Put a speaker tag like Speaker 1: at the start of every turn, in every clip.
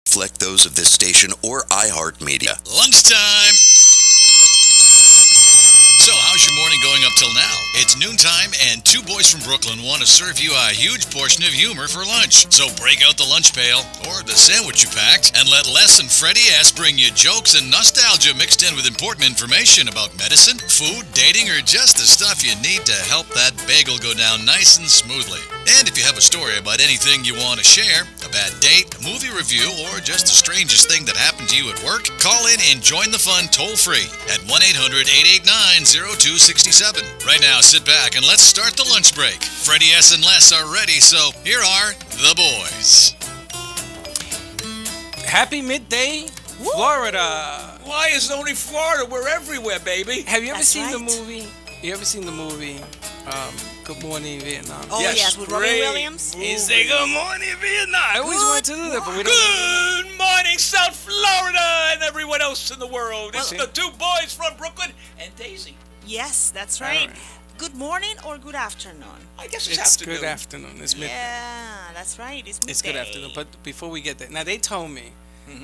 Speaker 1: reflect those of this station or iHeartMedia.
Speaker 2: Lunchtime. So, how's your morning going up till now? It's noontime, and two boys from Brooklyn want to serve you a huge portion of humor for lunch. So break out the lunch pail, or the sandwich you packed, and let Les and Freddie S bring you jokes and nostalgia mixed in with important information about medicine, food, dating, or just the stuff you need to help that bagel go down nice and smoothly. And if you have a story about anything you want to share, a bad date, a movie review, or just the strangest thing that happened to you at work, call in and join the fun toll-free at 1-800-889-0267. Right now, sit back and let's start the lunch break. Freddie S. and Les are ready, so here are the boys.
Speaker 3: Happy midday, Florida.
Speaker 4: Why is it only Florida? We're everywhere, baby.
Speaker 3: Have you ever
Speaker 5: That's
Speaker 3: seen the
Speaker 5: right.
Speaker 3: movie? You ever seen the movie Good Morning Vietnam?
Speaker 5: Oh, yes, with Robin
Speaker 4: great
Speaker 5: Williams.
Speaker 4: movie.
Speaker 3: Is they Good Morning Vietnam? I always wanted to do that, but we don't.
Speaker 4: Good morning, South Florida, and everyone else in the world. It's the two boys from Brooklyn and Daisy.
Speaker 5: Yes, that's
Speaker 3: All
Speaker 5: right.
Speaker 3: right.
Speaker 5: Good morning or good afternoon?
Speaker 4: I guess it's,
Speaker 3: It's
Speaker 4: afternoon.
Speaker 3: good afternoon. It's midday.
Speaker 5: Yeah, that's right. It's midday.
Speaker 3: It's good afternoon. But before we get there, now they told me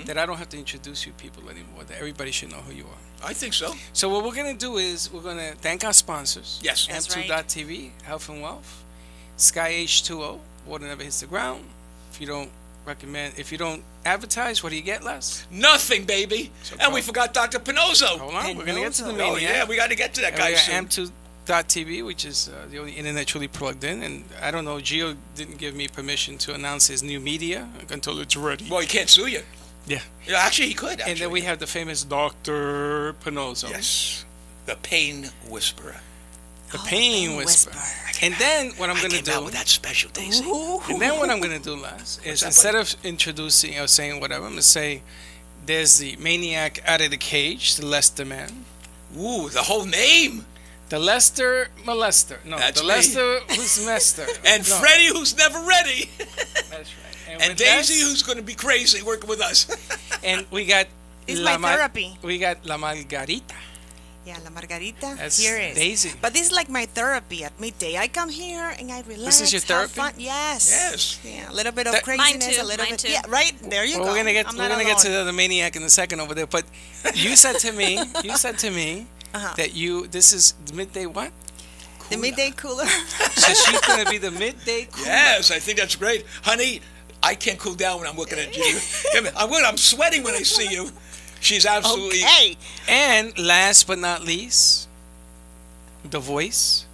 Speaker 3: that I don't have to introduce you people anymore. That everybody should know who you are.
Speaker 4: I think so.
Speaker 3: So what we're gonna do is we're gonna thank our sponsors.
Speaker 4: Yes.
Speaker 5: That's
Speaker 3: M2.TV, Health and Wealth, Sky H2O, Water Never Hits the Ground. If you don't advertise, what do you get, Les?
Speaker 4: Nothing, baby.
Speaker 3: So
Speaker 4: and
Speaker 3: go.
Speaker 4: we forgot Dr. Pinozo.
Speaker 3: Hold on, we're gonna get to the
Speaker 5: Oh,
Speaker 3: maniac.
Speaker 4: Oh, yeah, we got to get to that
Speaker 3: And
Speaker 4: guy
Speaker 3: we got
Speaker 4: soon.
Speaker 3: M2.TV, which is the only internet truly plugged in. And I don't know, Gio didn't give me permission to announce his new media until it's ready.
Speaker 4: Well, he can't sue you.
Speaker 3: Yeah.
Speaker 4: Yeah, actually, he could. Actually.
Speaker 3: And then we have the famous Dr. Pinozo.
Speaker 4: Yes. The pain whisperer.
Speaker 3: The
Speaker 5: Oh,
Speaker 3: pain whisperer. And then what I'm
Speaker 4: I
Speaker 3: going to
Speaker 4: came out
Speaker 3: do,
Speaker 4: with that special, Daisy.
Speaker 3: and then what I'm going to do, Les, is
Speaker 4: that,
Speaker 3: instead of introducing or saying whatever, I'm going to say, there's the maniac out of the cage, the Lester man.
Speaker 4: Ooh, the whole name.
Speaker 3: The Lester molester. No,
Speaker 4: That's
Speaker 3: the
Speaker 4: me.
Speaker 3: Lester who's Mester.
Speaker 4: And
Speaker 3: No,
Speaker 4: Freddie, who's never ready.
Speaker 3: That's right.
Speaker 4: And
Speaker 3: with
Speaker 4: Daisy,
Speaker 3: that-
Speaker 4: who's going to be crazy working with us.
Speaker 3: And we got
Speaker 5: It's my therapy.
Speaker 3: We got La Margarita.
Speaker 5: Yeah, La Margarita.
Speaker 3: That's
Speaker 5: here is.
Speaker 3: Daisy.
Speaker 5: But this is like my therapy at midday. I come here and I relax.
Speaker 3: is your
Speaker 5: have
Speaker 3: therapy?
Speaker 5: Fun. Yes.
Speaker 4: Yes.
Speaker 5: Yeah, a little bit of
Speaker 3: That-
Speaker 5: craziness,
Speaker 6: Mine too,
Speaker 5: a little
Speaker 6: mine
Speaker 5: bit.
Speaker 6: too.
Speaker 5: Yeah, right. There you
Speaker 3: Well,
Speaker 5: go.
Speaker 3: we're gonna get
Speaker 5: I'm
Speaker 3: to
Speaker 5: not alone.
Speaker 3: the maniac in a second over there. But you said to me,
Speaker 5: Uh-huh.
Speaker 3: that this is the midday what?
Speaker 5: The midday cooler.
Speaker 3: So she's gonna be the midday cooler.
Speaker 4: Yes, I think that's great. Honey, I can't cool down when I'm looking at you. I'm sweating when I see you. She's absolutely...
Speaker 5: Okay.
Speaker 3: And last but not least, the voice,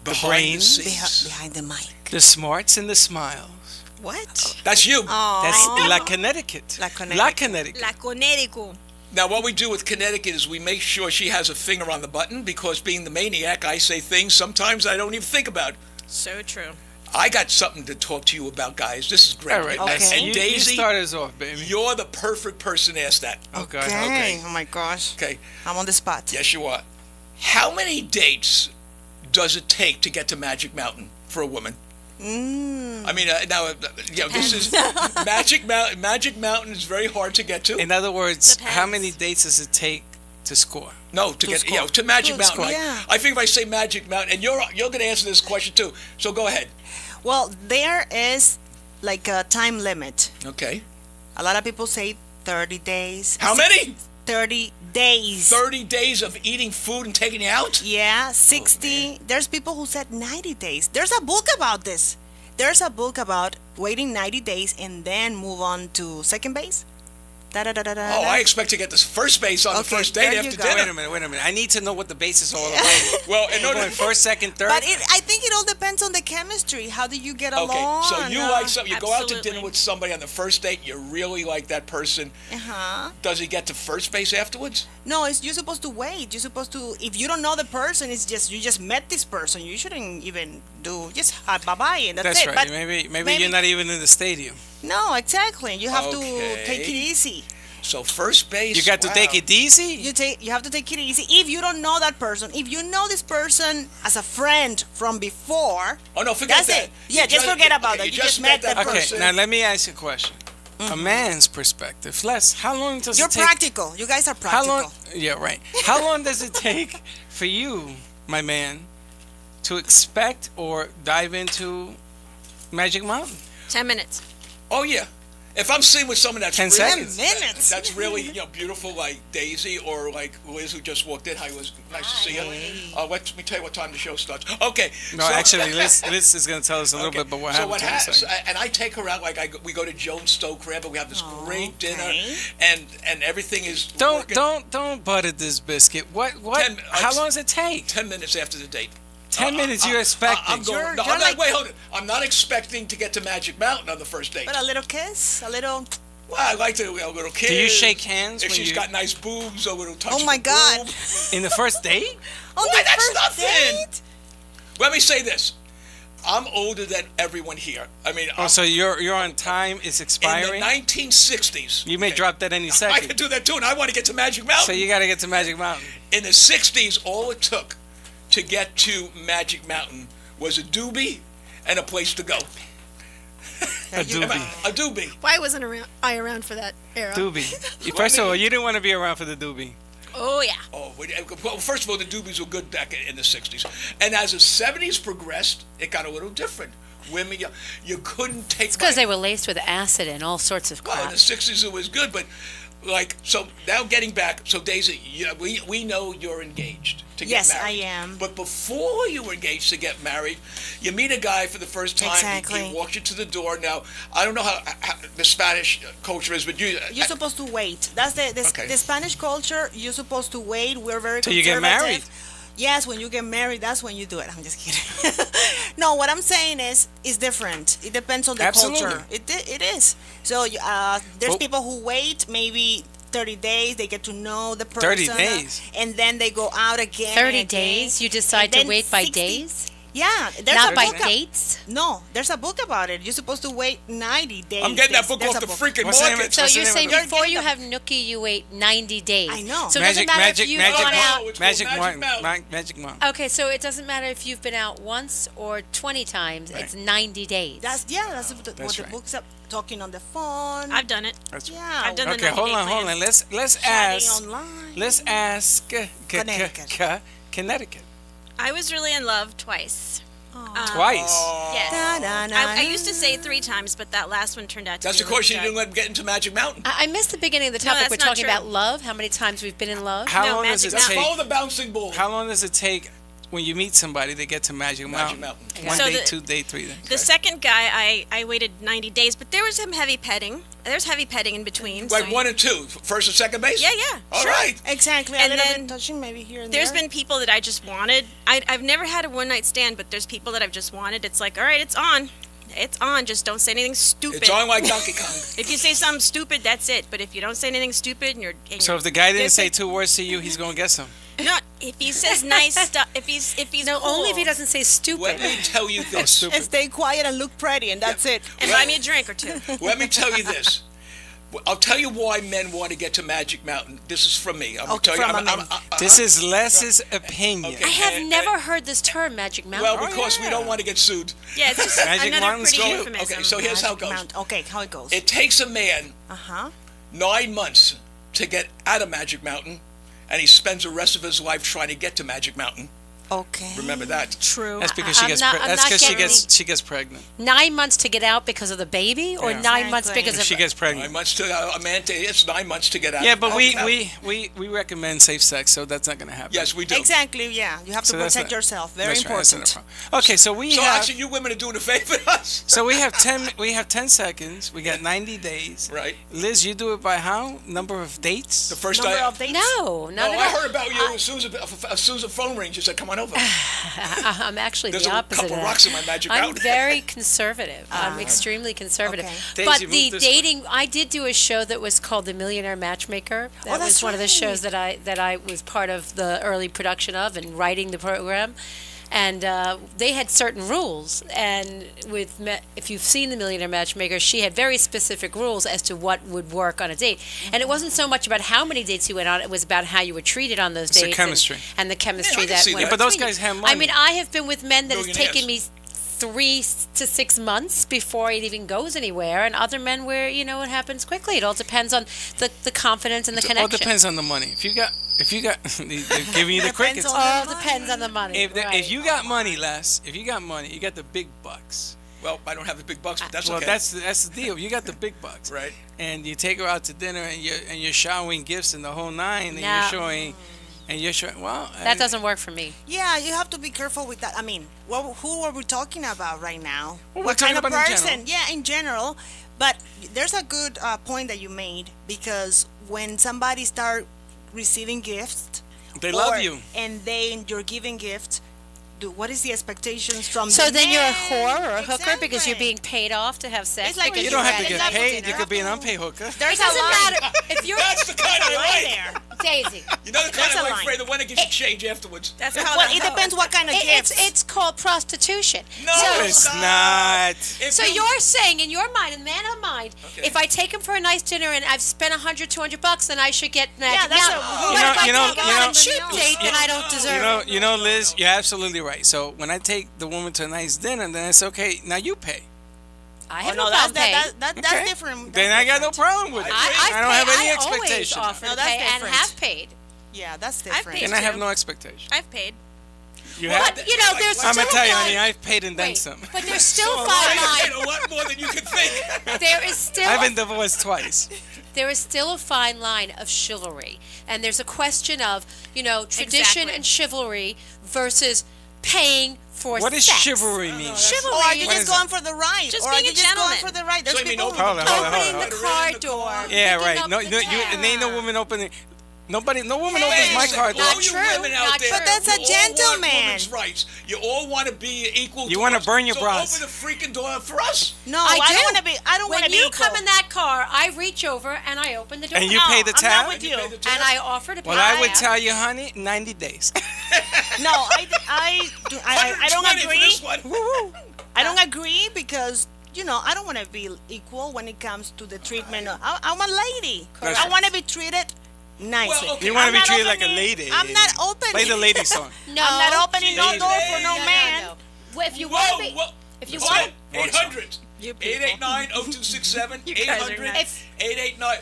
Speaker 4: behind
Speaker 3: brain.
Speaker 4: the scenes.
Speaker 5: Behind the mic.
Speaker 3: the smarts, and the smiles.
Speaker 5: What?
Speaker 4: That's you.
Speaker 5: Oh.
Speaker 3: That's La Connecticut.
Speaker 5: La Connecticut.
Speaker 3: La Connecticut.
Speaker 6: La Connecticut.
Speaker 4: Now, what we do with Connecticut is we make sure she has a finger on the button because being the maniac, I say things sometimes I don't even think about.
Speaker 6: So true.
Speaker 4: I got something to talk to you about, guys. This is great.
Speaker 3: All right,
Speaker 5: Okay.
Speaker 3: let's-
Speaker 4: And
Speaker 3: you
Speaker 4: Daisy,
Speaker 3: start us off, baby.
Speaker 4: you're the perfect person to ask that.
Speaker 3: Oh, God.
Speaker 5: Okay. Oh my gosh.
Speaker 4: Okay.
Speaker 5: I'm on the spot.
Speaker 4: Yes, you are. How many dates does it take to get to Magic Mountain for a woman? I mean, this is Magic Mountain. Magic Mountain is very hard to get to.
Speaker 3: In other words, how
Speaker 6: Depends.
Speaker 3: many dates does it take to score?
Speaker 4: No, to get
Speaker 5: score.
Speaker 4: to Magic
Speaker 5: To
Speaker 4: Mountain.
Speaker 5: score,
Speaker 4: Right?
Speaker 5: yeah.
Speaker 4: I think if I say Magic Mountain, and you're going to answer this question too. So go ahead.
Speaker 5: Well, there is like a time limit.
Speaker 4: Okay.
Speaker 5: A lot of people say 30 days.
Speaker 4: How many?
Speaker 5: 30 days.
Speaker 4: 30 days of eating food and taking you out?
Speaker 5: Yeah, 60. There's people who said 90 days. There's a book about this. There's a book about waiting 90 days and then move on to second base.
Speaker 4: Oh, I expect to get this first base on the
Speaker 5: Okay,
Speaker 4: first date
Speaker 5: there you
Speaker 4: after
Speaker 5: go.
Speaker 4: dinner.
Speaker 3: Wait a minute. I need to know what the base is all about.
Speaker 4: Well, in
Speaker 3: We're
Speaker 4: order
Speaker 3: going first, second, third.
Speaker 5: But I think it all depends on the chemistry. How do you get along?
Speaker 4: Okay, so you like something, you go out to
Speaker 6: Absolutely.
Speaker 4: dinner with somebody on the first date, you really like that person.
Speaker 5: Uh-huh.
Speaker 4: Does he get to first base afterwards?
Speaker 5: No, you're supposed to wait. You're supposed to, if you don't know the person, it's just, you just met this person. You shouldn't even do, just bye-bye and that's
Speaker 3: That's
Speaker 5: it.
Speaker 3: right.
Speaker 5: But
Speaker 3: Maybe you're not even in the stadium.
Speaker 5: No, exactly. You have to
Speaker 4: Okay.
Speaker 5: take it easy.
Speaker 4: So first base.
Speaker 3: You got to
Speaker 4: wow.
Speaker 3: take it easy.
Speaker 5: You have to take it easy. If you don't know that person, if you know this person as a friend from before,
Speaker 4: Oh no, forget
Speaker 5: that's
Speaker 4: that.
Speaker 5: it. Yeah, just forget about that.
Speaker 4: You
Speaker 5: You
Speaker 4: just
Speaker 5: just met
Speaker 4: that
Speaker 5: that
Speaker 3: Okay,
Speaker 4: person.
Speaker 3: now let me ask you a question. A man's perspective. Les, how long does
Speaker 5: you're
Speaker 3: it take?
Speaker 5: practical. You guys are
Speaker 3: How
Speaker 5: practical.
Speaker 3: long? Yeah, right. How long does it take for you, my man, to expect or dive into Magic Mountain?
Speaker 6: 10 minutes.
Speaker 4: Oh yeah. if I'm sitting with someone that's
Speaker 3: 10
Speaker 4: really,
Speaker 3: seconds.
Speaker 5: 10 minutes.
Speaker 4: that's really beautiful, like Daisy or like Liz who just walked in. Hi, Liz. Nice to see you. Let me tell you what time the show starts. Okay.
Speaker 3: No, actually, Liz is going to tell us a little bit about what happened.
Speaker 4: And I take her out, we go to Jones Stove Crab, and we have this great dinner,
Speaker 5: okay.
Speaker 4: and everything is
Speaker 3: Don't
Speaker 4: working.
Speaker 3: butter this biscuit. What? How long does it take?
Speaker 4: 10 minutes after the date.
Speaker 3: 10 minutes you're expecting.
Speaker 4: I'm going.
Speaker 5: You're
Speaker 4: I'm not,
Speaker 5: like-
Speaker 4: wait, hold it. I'm not expecting to get to Magic Mountain on the first date.
Speaker 5: But a little kiss, a little.
Speaker 4: Well, I like to a little kiss.
Speaker 3: Do you shake hands
Speaker 4: If
Speaker 3: when
Speaker 4: she's
Speaker 3: you-
Speaker 4: got nice boobs, a little touch.
Speaker 5: Oh my
Speaker 4: of the
Speaker 5: God.
Speaker 4: boob.
Speaker 3: In the first date?
Speaker 5: On
Speaker 4: Why,
Speaker 5: the
Speaker 4: that's
Speaker 5: first
Speaker 4: nothing.
Speaker 5: date?
Speaker 4: Let me say this. I'm older than everyone here. I mean,
Speaker 3: Oh, so you're on time. It's
Speaker 4: in
Speaker 3: expiring.
Speaker 4: the 1960s.
Speaker 3: You may drop that any
Speaker 4: I
Speaker 3: second.
Speaker 4: could do that too, and I want to get to Magic Mountain.
Speaker 3: So you got to get to Magic Mountain.
Speaker 4: In the 60s, all it took to get to Magic Mountain was a doobie and a place to go.
Speaker 3: A doobie.
Speaker 4: A doobie.
Speaker 6: Why wasn't I around for that era?
Speaker 3: Doobie. First of all, you didn't want to be around for the doobie.
Speaker 6: Oh yeah.
Speaker 4: Oh, well, first of all, the doobies were good back in the 60s. And as the 70s progressed, it got a little different. Women, you couldn't take...
Speaker 7: It's because they were laced with acid and all sorts of
Speaker 4: Well, in
Speaker 7: crap.
Speaker 4: the 60s it was good, but so now getting back, so Daisy, we know you're engaged to get
Speaker 5: Yes,
Speaker 4: married.
Speaker 5: I am.
Speaker 4: But before you were engaged to get married, you meet a guy for the first time.
Speaker 5: Exactly.
Speaker 4: He walks you to the door. Now, I don't know how the Spanish culture is, but
Speaker 5: You're supposed to wait. That's
Speaker 4: Okay.
Speaker 5: the Spanish culture. You're supposed to wait. We're very
Speaker 3: Till you get married.
Speaker 5: Yes, when you get married, that's when you do it. I'm just kidding. No, what I'm saying is different. It depends on the
Speaker 3: Absolutely.
Speaker 5: culture. It is. So there's
Speaker 3: Well-
Speaker 5: people who wait maybe 30 days. They get to know the person.
Speaker 3: 30 days?
Speaker 5: And then they go out again.
Speaker 7: 30
Speaker 5: and again.
Speaker 7: days? You decide
Speaker 5: And
Speaker 7: to
Speaker 5: then
Speaker 7: wait by
Speaker 5: 60
Speaker 7: days?
Speaker 5: Yeah, there's
Speaker 7: Not
Speaker 5: a
Speaker 7: by
Speaker 5: book ab-
Speaker 7: dates?
Speaker 5: No, there's a book about it. You're supposed to wait 90 days.
Speaker 4: I'm getting that book
Speaker 5: There's
Speaker 4: off
Speaker 5: a
Speaker 4: the freaking
Speaker 3: What's the name of
Speaker 4: market.
Speaker 3: it?
Speaker 7: So
Speaker 3: What's the
Speaker 7: you're
Speaker 3: name of
Speaker 7: saying
Speaker 3: the book?
Speaker 7: before you
Speaker 5: You're
Speaker 7: have Nookie, you wait 90 days.
Speaker 5: I know.
Speaker 7: So it doesn't matter if you've gone out.
Speaker 4: It's called
Speaker 3: Magic
Speaker 4: Magic Mountain.
Speaker 3: Magic Mountain.
Speaker 7: Okay, so it doesn't matter if you've been out once or 20 times. It's 90 days.
Speaker 5: That's what the
Speaker 3: right.
Speaker 5: book's up. Talking on the phone.
Speaker 6: I've done it.
Speaker 3: That's right.
Speaker 5: yeah.
Speaker 6: I've done the
Speaker 3: Okay, hold
Speaker 6: 90-day
Speaker 3: on.
Speaker 6: plan.
Speaker 3: Let's
Speaker 5: Chatting
Speaker 3: ask.
Speaker 5: online.
Speaker 3: Let's ask.
Speaker 5: Connecticut.
Speaker 3: Connecticut.
Speaker 6: I was really in love twice.
Speaker 3: Twice.
Speaker 6: Yes.
Speaker 5: Da-da-da.
Speaker 6: I used to say 3 times, but that last one turned out to
Speaker 4: That's
Speaker 6: be
Speaker 4: of course you
Speaker 6: really
Speaker 4: didn't let him get into Magic Mountain.
Speaker 7: I missed the beginning of the
Speaker 6: No,
Speaker 7: topic.
Speaker 6: that's
Speaker 7: We're
Speaker 6: not
Speaker 7: talking
Speaker 6: true.
Speaker 7: about love, how many times we've been in love.
Speaker 3: How
Speaker 6: No,
Speaker 3: long does it
Speaker 6: Magic
Speaker 3: take?
Speaker 4: Follow the bouncing ball.
Speaker 3: How long does it take when you meet somebody to get to Magic Mountain?
Speaker 4: Mountain.
Speaker 3: One
Speaker 6: So
Speaker 3: day,
Speaker 6: the-
Speaker 3: 2 day, 3 days.
Speaker 6: The second guy, I waited 90 days, but there was some heavy petting. There's heavy petting in between.
Speaker 4: Like
Speaker 6: so
Speaker 4: 1 and 2, first and second base?
Speaker 6: Yeah, yeah.
Speaker 4: All
Speaker 6: sure.
Speaker 4: right.
Speaker 5: Exactly.
Speaker 6: And
Speaker 5: a little
Speaker 6: then
Speaker 5: bit touching, maybe here and
Speaker 6: There's
Speaker 5: there.
Speaker 6: been people that I just wanted. I've never had a one night stand, but there's people that I've just wanted. It's like, all right, it's on. It's on. Just don't say anything stupid.
Speaker 4: It's on like Donkey Kong.
Speaker 6: If you say something stupid, that's it. But if you don't say anything stupid
Speaker 3: So if the guy didn't say 2 words to you, he's gonna get some.
Speaker 6: no, if he says nice stuff, if he's
Speaker 7: No,
Speaker 6: cool,
Speaker 7: only if he doesn't say stupid.
Speaker 4: Let me tell you this.
Speaker 5: And stay quiet and look pretty, and that's it.
Speaker 6: and buy me a drink or two.
Speaker 4: Let me tell you this. I'll tell you why men want to get to Magic Mountain. This is from me. I'm gonna
Speaker 5: Okay,
Speaker 4: tell you.
Speaker 5: from a man.
Speaker 3: This is Les's opinion.
Speaker 4: Okay.
Speaker 7: I have
Speaker 4: And-
Speaker 7: never heard this term, Magic Mountain.
Speaker 4: Well, because we don't want to get sued.
Speaker 6: Yeah, it's just
Speaker 3: Magic
Speaker 6: another
Speaker 3: Mountain's
Speaker 6: pretty
Speaker 3: cute.
Speaker 6: euphemism.
Speaker 4: Okay, so here's how it goes.
Speaker 5: Mount. Okay, how it goes.
Speaker 4: It takes a man
Speaker 5: Uh-huh.
Speaker 4: 9 months to get out of Magic Mountain, and he spends the rest of his life trying to get to Magic Mountain.
Speaker 5: Okay.
Speaker 4: Remember that.
Speaker 5: True.
Speaker 3: That's because she
Speaker 7: I'm
Speaker 3: gets.
Speaker 7: not- I'm
Speaker 3: That's
Speaker 7: not
Speaker 3: because she
Speaker 7: getting-
Speaker 3: gets pregnant.
Speaker 7: 9 months to get out because of the baby, or
Speaker 3: Yeah.
Speaker 7: 9 months
Speaker 5: Exactly.
Speaker 7: because
Speaker 3: If
Speaker 7: of
Speaker 3: she gets
Speaker 4: 9
Speaker 3: pregnant.
Speaker 4: months to a man. It's 9 months to get out.
Speaker 3: Yeah, but
Speaker 4: of
Speaker 3: we
Speaker 4: Magic Mountain.
Speaker 3: we recommend safe sex, so that's not gonna happen.
Speaker 4: Yes, we do.
Speaker 5: Exactly, yeah. You have to
Speaker 3: So that's
Speaker 5: protect
Speaker 3: not-
Speaker 5: yourself. Very
Speaker 3: That's right, that's
Speaker 5: important.
Speaker 3: not a problem. Okay, so we
Speaker 4: So
Speaker 3: have.
Speaker 4: actually, you women are doing a favor to us.
Speaker 3: So we have 10 seconds. We got 90 days.
Speaker 4: Right.
Speaker 3: Liz, you do it by how? Number of dates?
Speaker 4: The first
Speaker 5: Number
Speaker 4: time.
Speaker 5: of dates?
Speaker 7: No, none
Speaker 4: Oh,
Speaker 7: of
Speaker 4: I
Speaker 7: that.
Speaker 4: heard about you as soon as the phone rings. You said, "Come on over."
Speaker 7: I'm actually
Speaker 4: There's
Speaker 7: the
Speaker 4: a
Speaker 7: opposite
Speaker 4: couple
Speaker 7: of that.
Speaker 4: rocks in my Magic
Speaker 7: I'm
Speaker 4: Mountain.
Speaker 7: very conservative. I'm extremely conservative.
Speaker 5: Okay.
Speaker 3: Daisy,
Speaker 7: But
Speaker 3: move
Speaker 7: the
Speaker 3: this way.
Speaker 7: dating, I did do a show that was called The Millionaire Matchmaker. That
Speaker 5: that's
Speaker 7: was one of the
Speaker 5: right.
Speaker 7: shows that I was part of the early production of and writing the program. And they had certain rules. And if you've seen The Millionaire Matchmaker, she had very specific rules as to what would work on a date. And it wasn't so much about how many dates you went on; it was about how you were treated on those
Speaker 3: the
Speaker 7: dates.
Speaker 3: chemistry.
Speaker 7: And the chemistry
Speaker 4: Yeah, I can
Speaker 7: that
Speaker 4: see
Speaker 7: went.
Speaker 4: that.
Speaker 3: But those
Speaker 7: between
Speaker 3: guys
Speaker 7: you.
Speaker 3: have
Speaker 7: I
Speaker 3: money.
Speaker 7: mean, I have been with men that has
Speaker 4: Millionaires.
Speaker 7: taken me 3 to 6 months before it even goes anywhere, and other men where it happens quickly. It all depends on the confidence and the
Speaker 3: It all
Speaker 7: connection.
Speaker 3: depends on the money. If you got, they're giving you the
Speaker 5: Depends
Speaker 3: crickets.
Speaker 5: on-
Speaker 7: All depends on the money.
Speaker 3: If
Speaker 7: right.
Speaker 3: you got money, Les, if you got money, you got the big bucks.
Speaker 4: Well, I don't have the big bucks, but that's
Speaker 3: Well,
Speaker 4: okay.
Speaker 3: that's the deal. You got the big bucks,
Speaker 4: Right.
Speaker 3: And you take her out to dinner, and you're showering gifts and the whole nine, and
Speaker 7: No.
Speaker 3: you're showing. Well,
Speaker 7: That doesn't work for me.
Speaker 5: Yeah, you have to be careful with that. I mean, who are we talking about right now?
Speaker 3: Well, we're
Speaker 5: What kind of
Speaker 3: talking about in
Speaker 5: person?
Speaker 3: general.
Speaker 5: Yeah, in general. But there's a good point that you made, because when somebody start receiving gifts,
Speaker 3: They love you.
Speaker 5: and then you're giving gifts. What is the expectations from
Speaker 7: So
Speaker 5: the
Speaker 7: then you're a
Speaker 5: man?
Speaker 7: whore or a hooker because you're
Speaker 5: Exactly.
Speaker 7: being paid off to have sex.
Speaker 5: It's like
Speaker 7: with
Speaker 5: a
Speaker 3: You
Speaker 7: you?
Speaker 3: don't have to
Speaker 5: You're
Speaker 3: get
Speaker 5: at a
Speaker 3: paid.
Speaker 5: dinner.
Speaker 3: You could be an unpaid hooker.
Speaker 7: It
Speaker 5: There's a
Speaker 7: doesn't
Speaker 5: line.
Speaker 7: matter if you're
Speaker 4: That's the kind I
Speaker 5: Right
Speaker 4: like.
Speaker 5: there.
Speaker 7: Daisy.
Speaker 4: You know the kind
Speaker 5: That's
Speaker 4: I
Speaker 5: a
Speaker 4: like,
Speaker 5: line.
Speaker 4: Frey, the one that gives you change afterwards.
Speaker 6: That's how
Speaker 5: Well, it depends what kind of gifts.
Speaker 7: It's called prostitution.
Speaker 4: No,
Speaker 7: So-
Speaker 3: It's
Speaker 4: stop.
Speaker 3: not.
Speaker 4: If
Speaker 7: So
Speaker 4: you-
Speaker 7: you're saying in your mind, in the man of mind,
Speaker 4: Okay.
Speaker 7: if I take him for a nice dinner and I've spent $100, $200, then I should get magic.
Speaker 5: Yeah, that's
Speaker 7: now,
Speaker 5: a-
Speaker 7: but
Speaker 3: You know-
Speaker 7: if I
Speaker 3: you know-
Speaker 7: take him
Speaker 3: you
Speaker 7: on
Speaker 3: know-
Speaker 7: a cheap date, then I don't deserve it.
Speaker 3: You know, Liz, you're absolutely right. So when I take the woman to a nice dinner, then it's okay. Now you pay.
Speaker 7: I
Speaker 5: Oh,
Speaker 7: have
Speaker 5: no,
Speaker 7: no
Speaker 5: that's
Speaker 7: problem paying.
Speaker 5: that's
Speaker 3: Okay.
Speaker 5: different.
Speaker 3: Then
Speaker 5: That's
Speaker 3: I got no
Speaker 5: different.
Speaker 3: problem with it. I don't have any
Speaker 7: I always
Speaker 3: expectation.
Speaker 7: offer
Speaker 5: No,
Speaker 7: to
Speaker 5: that's
Speaker 7: pay and
Speaker 5: different.
Speaker 7: have paid.
Speaker 5: Yeah, that's different.
Speaker 6: paid.
Speaker 3: And I have
Speaker 6: too.
Speaker 3: no expectation.
Speaker 6: I've paid.
Speaker 3: You
Speaker 7: But,
Speaker 3: have?
Speaker 7: there's
Speaker 3: I'm
Speaker 7: still
Speaker 3: gonna tell you,
Speaker 7: a
Speaker 3: honey,
Speaker 7: fine,
Speaker 3: I've paid and then
Speaker 7: wait,
Speaker 3: some.
Speaker 7: but there's still a
Speaker 4: I
Speaker 7: fine
Speaker 4: paid
Speaker 7: line.
Speaker 4: a lot more than you can think.
Speaker 7: There is still
Speaker 3: I've been divorced twice.
Speaker 7: there is still a fine line of chivalry, and there's a question of tradition
Speaker 6: Exactly.
Speaker 7: and chivalry versus paying for
Speaker 3: What does
Speaker 7: sex.
Speaker 3: chivalry mean?
Speaker 7: Chivalry
Speaker 5: Or are you
Speaker 7: is
Speaker 3: What
Speaker 5: just
Speaker 3: is
Speaker 5: going for the ride?
Speaker 6: Just
Speaker 5: or
Speaker 6: being
Speaker 5: are you
Speaker 6: a
Speaker 5: just going
Speaker 6: gentleman.
Speaker 5: for the ride? There's
Speaker 4: So you mean
Speaker 5: people
Speaker 4: open
Speaker 5: who
Speaker 3: Hold on, hold on,
Speaker 7: opening
Speaker 3: hold on.
Speaker 7: the
Speaker 4: Put her
Speaker 7: car
Speaker 4: in the
Speaker 7: door.
Speaker 4: car.
Speaker 3: Yeah,
Speaker 7: picking
Speaker 3: right.
Speaker 7: up
Speaker 3: No,
Speaker 7: the
Speaker 3: no,
Speaker 7: tab.
Speaker 3: ain't no woman opening. No woman
Speaker 5: Hey,
Speaker 3: opens
Speaker 5: wait
Speaker 3: my
Speaker 5: a
Speaker 3: car
Speaker 4: All
Speaker 3: door.
Speaker 7: Not
Speaker 4: you
Speaker 7: true,
Speaker 4: women out
Speaker 7: not
Speaker 4: there,
Speaker 7: true.
Speaker 5: But that's a
Speaker 4: you all want
Speaker 5: gentleman.
Speaker 4: women's rights. You all want to be equal.
Speaker 3: You
Speaker 4: to
Speaker 3: wanna
Speaker 4: us.
Speaker 3: burn your
Speaker 4: so
Speaker 3: bras.
Speaker 4: open the freaking door for us.
Speaker 5: No,
Speaker 7: I
Speaker 5: I
Speaker 7: do.
Speaker 5: don't want to be. I don't want to
Speaker 7: When
Speaker 5: be.
Speaker 7: you come
Speaker 5: equal.
Speaker 7: in that car, I reach over and I open the door.
Speaker 3: And you
Speaker 5: No,
Speaker 3: pay the
Speaker 5: I'm
Speaker 3: tab?
Speaker 5: not with you.
Speaker 4: pay the tab?
Speaker 7: And I offer to pay.
Speaker 3: Well, I
Speaker 7: the
Speaker 3: would
Speaker 7: tab.
Speaker 3: tell you, honey, 90 days.
Speaker 5: No, I don't
Speaker 4: 120 for
Speaker 5: agree.
Speaker 4: this one.
Speaker 5: I don't agree because I don't want to be equal when it comes to the treatment. I'm a lady.
Speaker 3: Correct.
Speaker 5: I want to be treated nicely.
Speaker 4: Well, okay.
Speaker 3: You want to
Speaker 5: I'm
Speaker 3: be
Speaker 5: not
Speaker 3: treated like a
Speaker 5: opening-
Speaker 3: lady.
Speaker 5: I'm not opening.
Speaker 3: Play the lady song.
Speaker 7: No.
Speaker 5: I'm not opening no
Speaker 4: Jeez.
Speaker 5: door for no
Speaker 4: No,
Speaker 5: man.
Speaker 7: Well, if you
Speaker 4: Whoa,
Speaker 7: want to be,
Speaker 4: whoa.
Speaker 7: if you
Speaker 4: Hold
Speaker 7: want,
Speaker 4: on. 800
Speaker 6: You people.
Speaker 4: 889-0267
Speaker 6: You guys are
Speaker 4: 800
Speaker 6: nuts.
Speaker 4: 889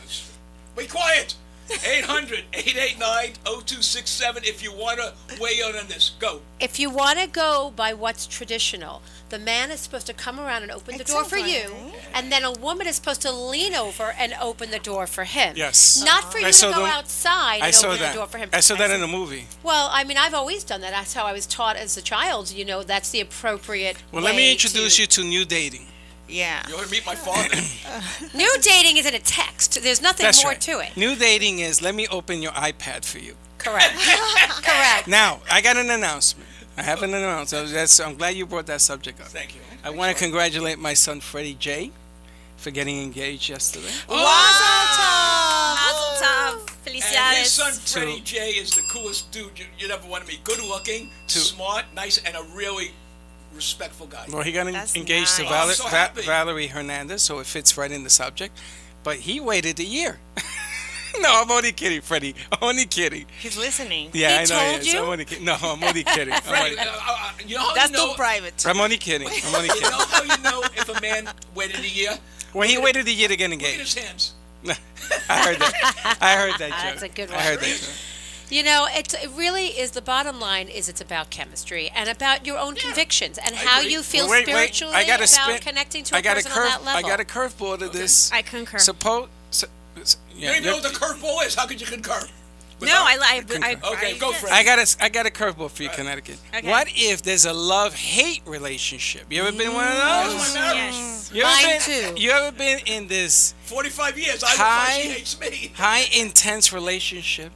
Speaker 4: Be quiet. 800-889-0267 if you want to weigh in on this. Go.
Speaker 7: if you want to go by what's traditional, the man is supposed to come around and open the door for you, and then a woman is supposed to lean over and open the door for him.
Speaker 3: Yes.
Speaker 7: Not for
Speaker 3: I
Speaker 7: you to
Speaker 3: saw
Speaker 7: go
Speaker 3: the-
Speaker 7: outside
Speaker 3: I
Speaker 7: and
Speaker 3: saw
Speaker 7: open
Speaker 3: that.
Speaker 7: the door for him.
Speaker 3: I saw that in a movie.
Speaker 7: Well, I mean, I've always done that. That's how I was taught as a child. That's the appropriate.
Speaker 3: Well, let me
Speaker 7: way
Speaker 3: introduce
Speaker 7: to-
Speaker 3: you to new dating.
Speaker 5: Yeah.
Speaker 4: You want to meet my father?
Speaker 7: New dating isn't a text. There's nothing
Speaker 3: That's
Speaker 7: more
Speaker 3: right.
Speaker 7: to it.
Speaker 3: New dating is let me open your iPad for you.
Speaker 7: Correct. Correct.
Speaker 3: Now, I got an announcement. I have an announcement. I'm glad you brought that subject up.
Speaker 4: Thank you.
Speaker 3: I want to congratulate my son Freddie J for getting engaged yesterday.
Speaker 6: Mazel tov.
Speaker 4: And his
Speaker 6: Felicidades.
Speaker 4: son Freddie J is the coolest dude you'd ever want to meet. Good looking, smart, nice, and a really respectful guy.
Speaker 3: Well, he got
Speaker 5: That's
Speaker 3: engaged to
Speaker 5: nice.
Speaker 4: Oh, I'm so happy.
Speaker 3: Valerie Hernandez, so it fits right in the subject. But he waited a year. No, I'm only kidding, Freddie. I'm only kidding.
Speaker 5: He's listening.
Speaker 3: Yeah,
Speaker 7: He
Speaker 3: I know.
Speaker 7: told
Speaker 3: Yes.
Speaker 7: you?
Speaker 3: I'm only kidding. No, I'm only kidding.
Speaker 4: Freddie, you know how
Speaker 5: That's
Speaker 4: you know?
Speaker 5: too private.
Speaker 3: I'm only kidding. I'm only
Speaker 4: You
Speaker 3: kidding.
Speaker 4: know how you know if a man waited a year?
Speaker 3: Well, he waited a year to get
Speaker 4: Look at his
Speaker 3: engaged.
Speaker 4: hands.
Speaker 3: I heard that. I heard that joke.
Speaker 7: That's a good
Speaker 3: I heard
Speaker 7: one.
Speaker 3: that joke.
Speaker 7: It really is. The bottom line is it's about chemistry and about your own convictions and how
Speaker 4: agree.
Speaker 7: you feel
Speaker 3: Wait,
Speaker 7: spiritually
Speaker 3: I gotta
Speaker 7: about connecting to a person on that level.
Speaker 3: I got a curveball to this.
Speaker 6: I concur.
Speaker 4: You don't even know what the curveball is. How could you concur?
Speaker 6: No, I
Speaker 4: Okay, go, Freddie.
Speaker 3: I got a curveball for you, Connecticut.
Speaker 6: Okay.
Speaker 3: What if there's a love-hate relationship? You ever been in one of those?
Speaker 6: Yes.
Speaker 3: You ever
Speaker 7: Mine
Speaker 3: been,
Speaker 7: too.
Speaker 3: You ever been in this
Speaker 4: 45 years. I
Speaker 3: Hi.
Speaker 4: look like she hates me.
Speaker 3: high intense relationship,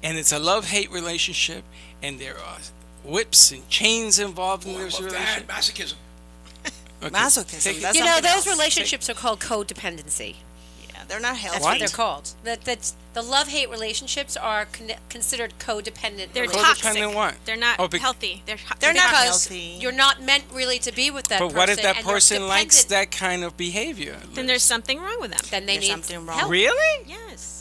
Speaker 3: and it's a love-hate relationship, and there are whips and chains involved in
Speaker 4: Oh, I
Speaker 3: this
Speaker 4: love that.
Speaker 3: relationship?
Speaker 4: Masochism.
Speaker 3: Okay.
Speaker 5: Masochism.
Speaker 3: Take it.
Speaker 5: That's
Speaker 7: You know,
Speaker 5: something
Speaker 7: those
Speaker 5: else.
Speaker 7: relationships are called codependency.
Speaker 5: Yeah, they're not healthy.
Speaker 7: That's what they're called. That's the love-hate relationships are considered codependent.
Speaker 6: They're
Speaker 7: relationships.
Speaker 6: toxic.
Speaker 3: Codependent what?
Speaker 6: They're not
Speaker 3: Oh, bec-
Speaker 6: healthy.
Speaker 5: They're not
Speaker 7: because
Speaker 5: healthy.
Speaker 7: you're not meant really to be with that
Speaker 3: But
Speaker 7: person.
Speaker 3: what if that
Speaker 7: and you're
Speaker 3: person likes
Speaker 7: dependent.
Speaker 3: that kind of behavior?
Speaker 6: Then there's something wrong with them.
Speaker 7: Then they
Speaker 5: There's
Speaker 7: need
Speaker 5: something wrong.
Speaker 7: help.
Speaker 3: Really?
Speaker 6: Yes.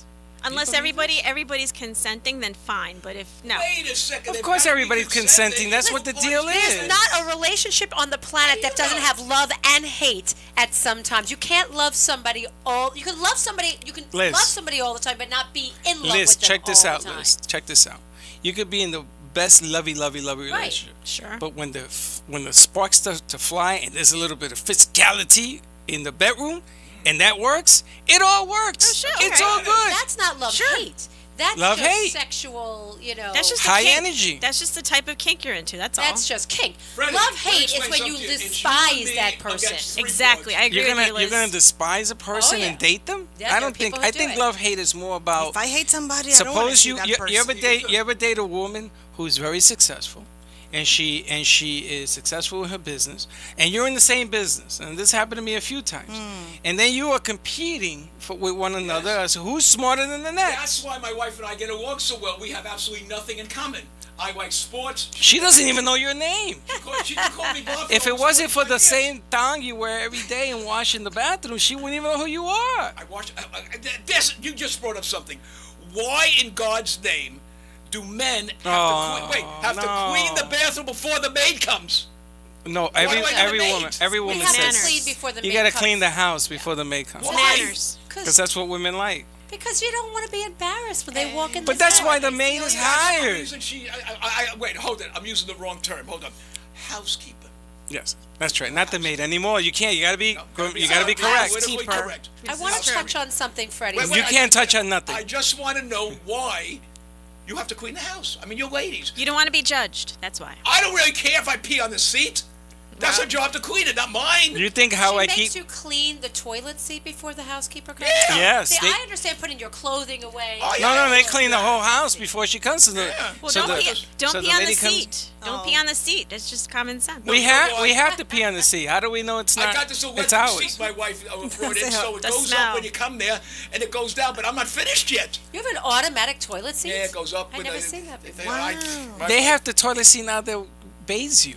Speaker 6: Unless everybody's consenting, then fine. But if no,
Speaker 4: Wait a second.
Speaker 3: Of
Speaker 4: they've
Speaker 3: course
Speaker 4: gotta be
Speaker 3: everybody's consenting. That's what the deal
Speaker 7: There's
Speaker 3: is.
Speaker 7: not a relationship on the planet that doesn't have love and hate at some times. You can't love somebody all. You can love somebody. You can
Speaker 3: Liz.
Speaker 7: love somebody all the time, but not be in love
Speaker 3: Liz,
Speaker 7: with them
Speaker 3: check this
Speaker 7: all
Speaker 3: out,
Speaker 7: the time.
Speaker 3: Liz. Check this out. You could be in the best lovey relationship.
Speaker 6: Sure.
Speaker 3: But when the sparks start to fly and there's a little bit of physicality in the bedroom, and that works, it all works.
Speaker 6: Oh, sure.
Speaker 3: It's
Speaker 6: Okay.
Speaker 3: all good.
Speaker 7: That's not love hate. That's
Speaker 3: Love
Speaker 7: just
Speaker 3: hate.
Speaker 7: sexual,
Speaker 6: That's just
Speaker 3: high
Speaker 6: a kink.
Speaker 3: energy.
Speaker 6: That's just the type of kink you're into. That's all.
Speaker 7: That's just kink.
Speaker 4: Freddie,
Speaker 7: Love
Speaker 4: let me
Speaker 7: hate is
Speaker 4: explain
Speaker 7: when you
Speaker 4: something to you. It's you and
Speaker 7: despise
Speaker 4: me
Speaker 7: that person.
Speaker 4: against three
Speaker 6: Exactly.
Speaker 4: broads.
Speaker 6: I agree with you,
Speaker 3: You're gonna
Speaker 6: Liz.
Speaker 3: despise a person
Speaker 7: yeah.
Speaker 3: and date them?
Speaker 7: Yeah,
Speaker 3: I
Speaker 7: there
Speaker 3: don't
Speaker 7: are
Speaker 3: think.
Speaker 7: people who
Speaker 3: I
Speaker 7: do
Speaker 3: think
Speaker 7: it.
Speaker 3: love hate is more about.
Speaker 5: If I hate somebody, I don't want to
Speaker 3: Suppose
Speaker 5: see
Speaker 3: you
Speaker 5: that
Speaker 3: you,
Speaker 5: person.
Speaker 3: you ever date a woman who's very successful, and she is successful in her business, and you're in the same business, and this happened to me a few times, and then you are competing with one another as who's smarter than the next.
Speaker 4: That's why my wife and I get along so well. We have absolutely nothing in common. I like sports.
Speaker 3: She doesn't even know your name.
Speaker 4: She can call me Bob.
Speaker 3: If it
Speaker 4: almost
Speaker 3: wasn't for
Speaker 4: 25
Speaker 3: the
Speaker 4: years.
Speaker 3: same thong you wear every day and wash in the bathroom, she wouldn't even know who you are.
Speaker 4: I watched. You just brought up something. Why in God's name do men have to clean the bathroom before the maid comes?
Speaker 3: No,
Speaker 4: do I have
Speaker 3: every
Speaker 4: maids?
Speaker 3: woman, every
Speaker 7: We
Speaker 3: woman
Speaker 7: have to
Speaker 6: Manners.
Speaker 3: says
Speaker 7: clean before the
Speaker 3: you
Speaker 7: maid
Speaker 3: gotta
Speaker 7: comes.
Speaker 3: clean the house before the maid comes.
Speaker 4: Why?
Speaker 6: Manners.
Speaker 3: Because that's what women like.
Speaker 7: Because you don't want to be embarrassed when they walk in the
Speaker 3: But that's
Speaker 7: door.
Speaker 3: why the maid is hired.
Speaker 4: Wait, hold it. I'm using the wrong term. Hold on. Housekeeper.
Speaker 3: Yes, that's right. Not the maid anymore. You can't. You gotta be.
Speaker 4: No,
Speaker 3: You gotta be correct.
Speaker 4: politically correct.
Speaker 7: I want to touch on something, Freddie.
Speaker 4: Wait,
Speaker 3: You can't touch on nothing.
Speaker 4: I just want to know why you have to clean the house. I mean, you're ladies.
Speaker 6: You don't want to be judged. That's why.
Speaker 4: I don't really care if I pee on the seat. That's her job to clean it, not mine.
Speaker 3: You think how
Speaker 7: she
Speaker 3: I
Speaker 7: makes
Speaker 3: keep?
Speaker 7: you clean the toilet seat before the housekeeper comes?
Speaker 4: Yeah.
Speaker 3: Yes.
Speaker 7: See,
Speaker 3: they-
Speaker 7: I understand putting your clothing away.
Speaker 4: Oh, yeah.
Speaker 3: no, they clean the whole house before she comes to the.
Speaker 4: Yeah.
Speaker 6: Well,
Speaker 3: so
Speaker 6: don't
Speaker 3: the-
Speaker 6: pee, don't
Speaker 3: so
Speaker 6: pee
Speaker 3: the
Speaker 6: on the
Speaker 3: lady comes-
Speaker 6: seat. Don't pee on the seat. That's just common sense.
Speaker 3: We have to pee on the seat. How do we know it's not?
Speaker 4: I got this
Speaker 3: it's
Speaker 4: electric
Speaker 3: ours.
Speaker 4: seat my wife brought in, so it
Speaker 6: The
Speaker 4: goes
Speaker 6: smell.
Speaker 4: up when you come there, and it goes down, but I'm not finished yet.
Speaker 7: You have an automatic toilet seat?
Speaker 4: Yeah, it goes up.
Speaker 7: I've
Speaker 4: with
Speaker 7: never
Speaker 4: the-
Speaker 7: seen that before.
Speaker 3: They have the toilet seat now that bathes you.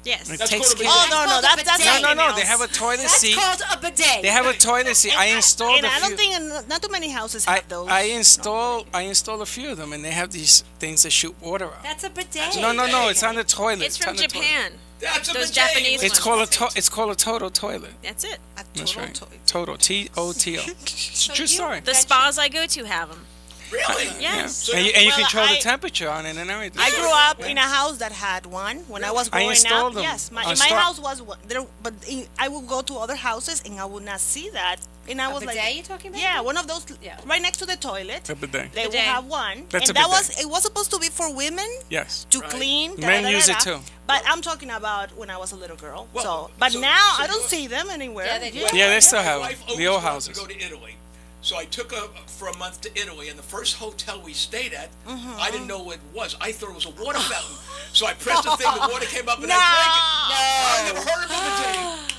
Speaker 6: Yes.
Speaker 3: It
Speaker 4: That's
Speaker 3: takes
Speaker 4: called a
Speaker 3: care.
Speaker 5: Oh,
Speaker 4: bidet.
Speaker 5: no,
Speaker 7: called a
Speaker 5: that's
Speaker 7: bidet.
Speaker 3: No,
Speaker 5: something
Speaker 3: They
Speaker 5: else.
Speaker 3: have a toilet
Speaker 7: That's
Speaker 3: seat.
Speaker 7: called a bidet.
Speaker 3: They have a toilet seat. I installed
Speaker 5: And
Speaker 3: a
Speaker 5: I
Speaker 3: few.
Speaker 5: don't think not too many houses
Speaker 3: I
Speaker 5: have those.
Speaker 3: I install a few of them, and they have these things that shoot water out.
Speaker 7: That's a bidet.
Speaker 3: No, it's on the toilet.
Speaker 6: It's from
Speaker 3: on the toilet.
Speaker 6: Japan.
Speaker 4: That's a
Speaker 6: Those
Speaker 4: bidet.
Speaker 6: Japanese
Speaker 3: It's
Speaker 6: ones.
Speaker 3: called it's called a Toto toilet.
Speaker 6: That's it.
Speaker 5: A
Speaker 3: That's
Speaker 5: total
Speaker 3: right.
Speaker 5: toy.
Speaker 3: Toto. T-O-T-O. It's a true story.
Speaker 6: The spas I go to have them.
Speaker 4: Really?
Speaker 6: Yes.
Speaker 4: So
Speaker 3: And you
Speaker 5: Well,
Speaker 3: control the
Speaker 5: I-
Speaker 3: temperature on it and everything.
Speaker 5: I grew up in a house that had one when I was
Speaker 3: I
Speaker 5: growing
Speaker 3: installed
Speaker 5: up.
Speaker 3: them.
Speaker 5: Yes,
Speaker 3: I
Speaker 5: in my
Speaker 3: install-
Speaker 5: house was one. There, but I would go to other houses and I would not see that. And I
Speaker 7: A
Speaker 5: was
Speaker 7: bidet
Speaker 5: like,
Speaker 7: you talking about?
Speaker 5: yeah, one of those
Speaker 7: Yeah.
Speaker 5: right next to the toilet.
Speaker 3: A bidet.
Speaker 5: They will
Speaker 6: Bidet.
Speaker 5: have one,
Speaker 3: That's
Speaker 5: and
Speaker 3: a
Speaker 5: that
Speaker 3: bidet.
Speaker 5: it was supposed to be for women
Speaker 3: Yes.
Speaker 5: to clean.
Speaker 3: Men use it too.
Speaker 5: But I'm talking about when I was a little girl.
Speaker 4: Well,
Speaker 5: But
Speaker 4: so-
Speaker 5: now
Speaker 4: so
Speaker 5: I don't
Speaker 4: you-
Speaker 5: see them anywhere.
Speaker 7: Yeah, they do.
Speaker 3: Yeah, they still
Speaker 4: My
Speaker 3: have
Speaker 4: wife
Speaker 3: them.
Speaker 4: always
Speaker 3: The old
Speaker 4: wanted
Speaker 3: houses.
Speaker 4: to go to Italy. So I took her for a month to Italy, and the first hotel we stayed at, I didn't know what it was. I thought it was a water fountain. So I pressed the thing, the water came up, and I drank it. I never heard of a bidet.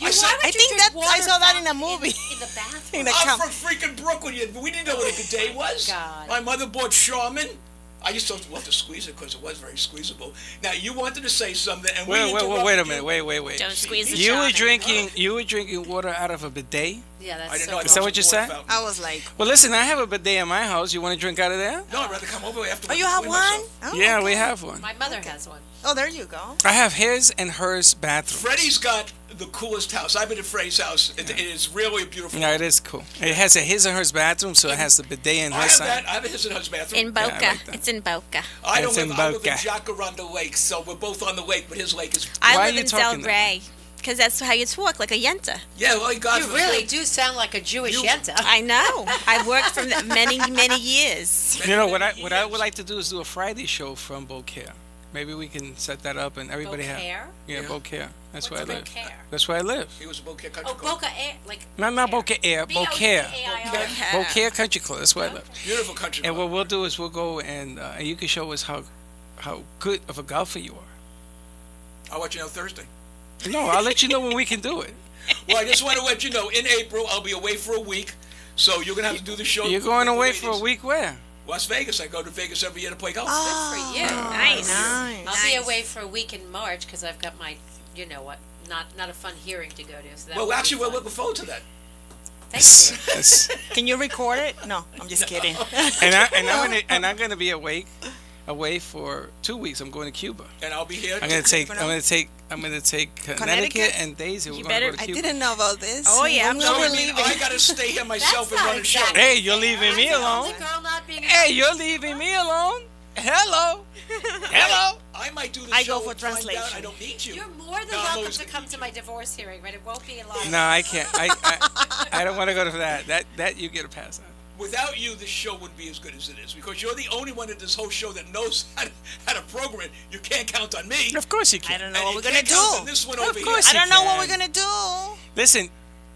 Speaker 4: I said,
Speaker 5: I think that I saw that in a movie.
Speaker 7: In the bathroom.
Speaker 5: In the
Speaker 4: I'm
Speaker 5: camp.
Speaker 4: from freaking Brooklyn. We didn't know what a bidet was.
Speaker 7: God.
Speaker 4: My mother bought Charmin. I used to love to squeeze it because it was very squeezable. Now you wanted to say something, and we
Speaker 3: Wait a
Speaker 4: interrupted
Speaker 3: minute.
Speaker 4: you.
Speaker 3: Wait.
Speaker 6: Don't squeeze the
Speaker 3: You were
Speaker 6: Charmin.
Speaker 3: drinking water out of a bidet?
Speaker 7: Yeah, that's
Speaker 4: I didn't
Speaker 7: so
Speaker 4: know. I
Speaker 3: Is that
Speaker 4: thought
Speaker 3: what
Speaker 4: it
Speaker 3: you
Speaker 4: was a water
Speaker 3: said?
Speaker 4: fountain.
Speaker 5: I was like,
Speaker 3: Well, listen, I have a bidet in my house. You want to drink out of there?
Speaker 4: No, I'd rather come over after.
Speaker 5: oh, you have one? Oh,
Speaker 3: Yeah, we
Speaker 5: okay.
Speaker 3: have one.
Speaker 7: My mother has one.
Speaker 5: Oh, there you go.
Speaker 3: I have his and hers bathroom.
Speaker 4: Freddie's got the coolest house. I've been to Freddie's house. It is really a beautiful.
Speaker 3: Yeah, it is cool. It has a his and hers bathroom, so it has the bidet in
Speaker 4: I
Speaker 3: her
Speaker 4: have
Speaker 3: side.
Speaker 4: that. I have his and hers bathroom.
Speaker 6: In Boca.
Speaker 3: like that.
Speaker 6: It's in Boca.
Speaker 4: I don't
Speaker 3: It's in
Speaker 4: live. I live in
Speaker 3: Boca.
Speaker 4: Jacaranda Lake, so we're both on the lake, but his lake is.
Speaker 6: I
Speaker 3: Why are
Speaker 6: live
Speaker 3: you
Speaker 6: in
Speaker 3: talking that
Speaker 6: Delray. Because that's how you talk, like a yenta.
Speaker 4: Yeah, well, God.
Speaker 7: You really do sound like a Jewish yenta.
Speaker 6: I know. I've worked for many years.
Speaker 3: You know what I would like to do is do a Friday show from Beaucaire. Maybe we can set that up and everybody have.
Speaker 7: Beaucaire?
Speaker 3: Yeah, Beaucaire. That's where I
Speaker 7: What's
Speaker 3: live.
Speaker 7: Beaucaire?
Speaker 3: That's where I live.
Speaker 4: He was a Boca Country
Speaker 7: Oh,
Speaker 4: Club.
Speaker 7: Boca Air, like
Speaker 3: Not Beaucaire, Beaucaire.
Speaker 7: B-O-C-A-I-R.
Speaker 3: Beaucaire Country Club. That's where I live.
Speaker 4: Beautiful country
Speaker 3: And
Speaker 4: club.
Speaker 3: what we'll do is we'll go and you can show us how good of a golfer you are.
Speaker 4: I'll let you know Thursday.
Speaker 3: No, I'll let you know when we can do it.
Speaker 4: Well, I just want to let you know, in April, I'll be away for a week, so you're going to have to do the show.
Speaker 3: You're
Speaker 4: with
Speaker 3: going
Speaker 4: the
Speaker 3: away for a
Speaker 4: ladies.
Speaker 3: week where?
Speaker 4: Las Vegas. I go to Vegas every year to play golf.
Speaker 7: Good for you.
Speaker 6: Nice.
Speaker 5: Nice.
Speaker 7: I'll be
Speaker 6: Nice.
Speaker 7: away for a week in March because I've got my, you know what, not a fun hearing to go to. So that
Speaker 4: Well,
Speaker 7: would be
Speaker 4: actually, we're
Speaker 7: fun.
Speaker 4: looking forward to that.
Speaker 7: Thank you.
Speaker 3: Yes.
Speaker 5: Can you record it? No, I'm just kidding.
Speaker 3: and I'm gonna be away for 2 weeks. I'm going to Cuba.
Speaker 4: And I'll be here.
Speaker 3: I'm gonna take Connecticut
Speaker 5: Connecticut?
Speaker 3: and Daisy. We're
Speaker 6: You
Speaker 3: gonna
Speaker 6: better-
Speaker 3: go to
Speaker 5: I
Speaker 3: Cuba.
Speaker 5: didn't know about this.
Speaker 6: Oh, yeah,
Speaker 5: I'm
Speaker 6: I'm
Speaker 4: So,
Speaker 5: never
Speaker 4: I mean,
Speaker 5: leaving.
Speaker 4: I got to stay here myself
Speaker 7: That's
Speaker 4: and
Speaker 7: not
Speaker 4: run a show.
Speaker 7: exactly
Speaker 3: Hey, you're leaving me
Speaker 7: I'm the
Speaker 3: alone.
Speaker 7: only girl not being
Speaker 3: Hey, you're leaving me alone. Hello. Hello.
Speaker 4: I might do the
Speaker 5: I
Speaker 4: show
Speaker 5: go for
Speaker 4: and find out
Speaker 5: translation.
Speaker 4: I don't need you.
Speaker 7: You're more than
Speaker 4: No, I'm
Speaker 7: welcome
Speaker 4: always
Speaker 7: to
Speaker 4: gonna
Speaker 7: come
Speaker 4: need
Speaker 7: to
Speaker 4: you.
Speaker 7: my divorce hearing, but it won't be in live.
Speaker 3: No, I can't. I don't want to go to that. That you get a pass on.
Speaker 4: Without you, this show wouldn't be as good as it is because you're the only one in this whole show that knows how to program it. You can't count on me.
Speaker 3: Of course you
Speaker 5: I
Speaker 3: can.
Speaker 5: don't know
Speaker 4: And
Speaker 5: what
Speaker 4: you
Speaker 5: we're gonna
Speaker 4: can't count on
Speaker 5: do.
Speaker 4: this one
Speaker 3: Of
Speaker 4: over
Speaker 3: course
Speaker 4: here.
Speaker 5: I don't know what
Speaker 3: can.
Speaker 5: we're gonna do.
Speaker 3: Listen,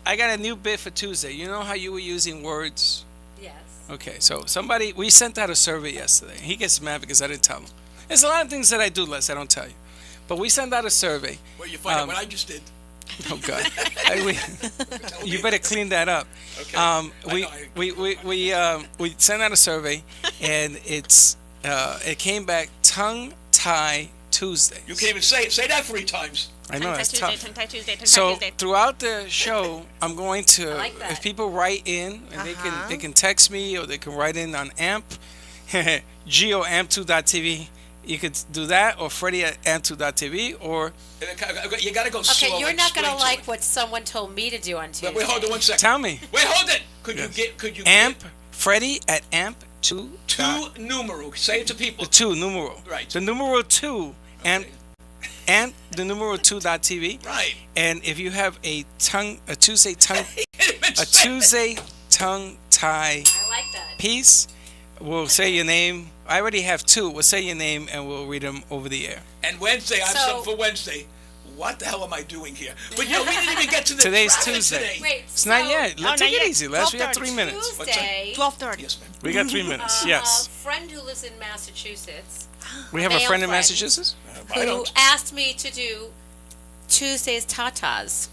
Speaker 3: I got a new bit for Tuesday. You know how you were using words?
Speaker 7: Yes.
Speaker 3: Okay, so we sent out a survey yesterday. He gets mad because I didn't tell him. There's a lot of things that I do, Les, I don't tell you. But we sent out a survey.
Speaker 4: Well, you find out what I just did.
Speaker 3: Oh God! You better clean that up.
Speaker 4: Okay.
Speaker 3: We sent out a survey, and it came back tongue tie Tuesday.
Speaker 4: You can't even say it. Say that 3 times.
Speaker 3: I know that's tough.
Speaker 6: Tongue-tie Tuesday.
Speaker 3: So throughout the show, I'm going to,
Speaker 7: I like that.
Speaker 3: if people write in, and they can text me or they can write in on AMP, GOAMP2.tv. You could do that, or Freddie at AMP2.tv, or
Speaker 4: You got to go slow.
Speaker 7: Okay, you're
Speaker 4: and
Speaker 7: not going to
Speaker 4: explain
Speaker 7: like
Speaker 4: it.
Speaker 7: what someone told me to do on Tuesday.
Speaker 4: Wait, hold on 1 second.
Speaker 3: tell me.
Speaker 4: Wait, hold it. Could
Speaker 3: Yes.
Speaker 4: you
Speaker 3: AMP, Freddie at AMP2.
Speaker 4: two numeral? Say it to people.
Speaker 3: The 2 numeral.
Speaker 4: Right.
Speaker 3: The numeral 2 and the numeral 2.tv.
Speaker 4: Right.
Speaker 3: And if you have a Tuesday tongue
Speaker 4: Can't even
Speaker 3: a
Speaker 4: say it.
Speaker 3: Tuesday tongue tie
Speaker 7: I like that.
Speaker 3: piece, we'll say your name. I already have 2. We'll say your name and we'll read them over the air.
Speaker 4: And Wednesday, I have
Speaker 7: So-
Speaker 4: something for Wednesday. What the hell am I doing here? But we didn't even get to the
Speaker 3: Today's
Speaker 4: traffic
Speaker 3: Tuesday.
Speaker 4: today.
Speaker 7: Wait,
Speaker 3: It's not yet. Let's
Speaker 5: not
Speaker 3: take it
Speaker 5: yet.
Speaker 3: easy. Les, we got 3
Speaker 5: 12:30.
Speaker 3: minutes.
Speaker 7: Tuesday,
Speaker 5: 12:30.
Speaker 4: Yes, ma'am.
Speaker 3: We got 3 minutes.
Speaker 7: a
Speaker 3: Yes.
Speaker 7: friend who lives in Massachusetts
Speaker 3: We have a
Speaker 7: male
Speaker 3: friend in
Speaker 7: friend.
Speaker 3: Massachusetts.
Speaker 4: I
Speaker 7: who
Speaker 4: don't.
Speaker 7: asked me to do Tuesday's tatas.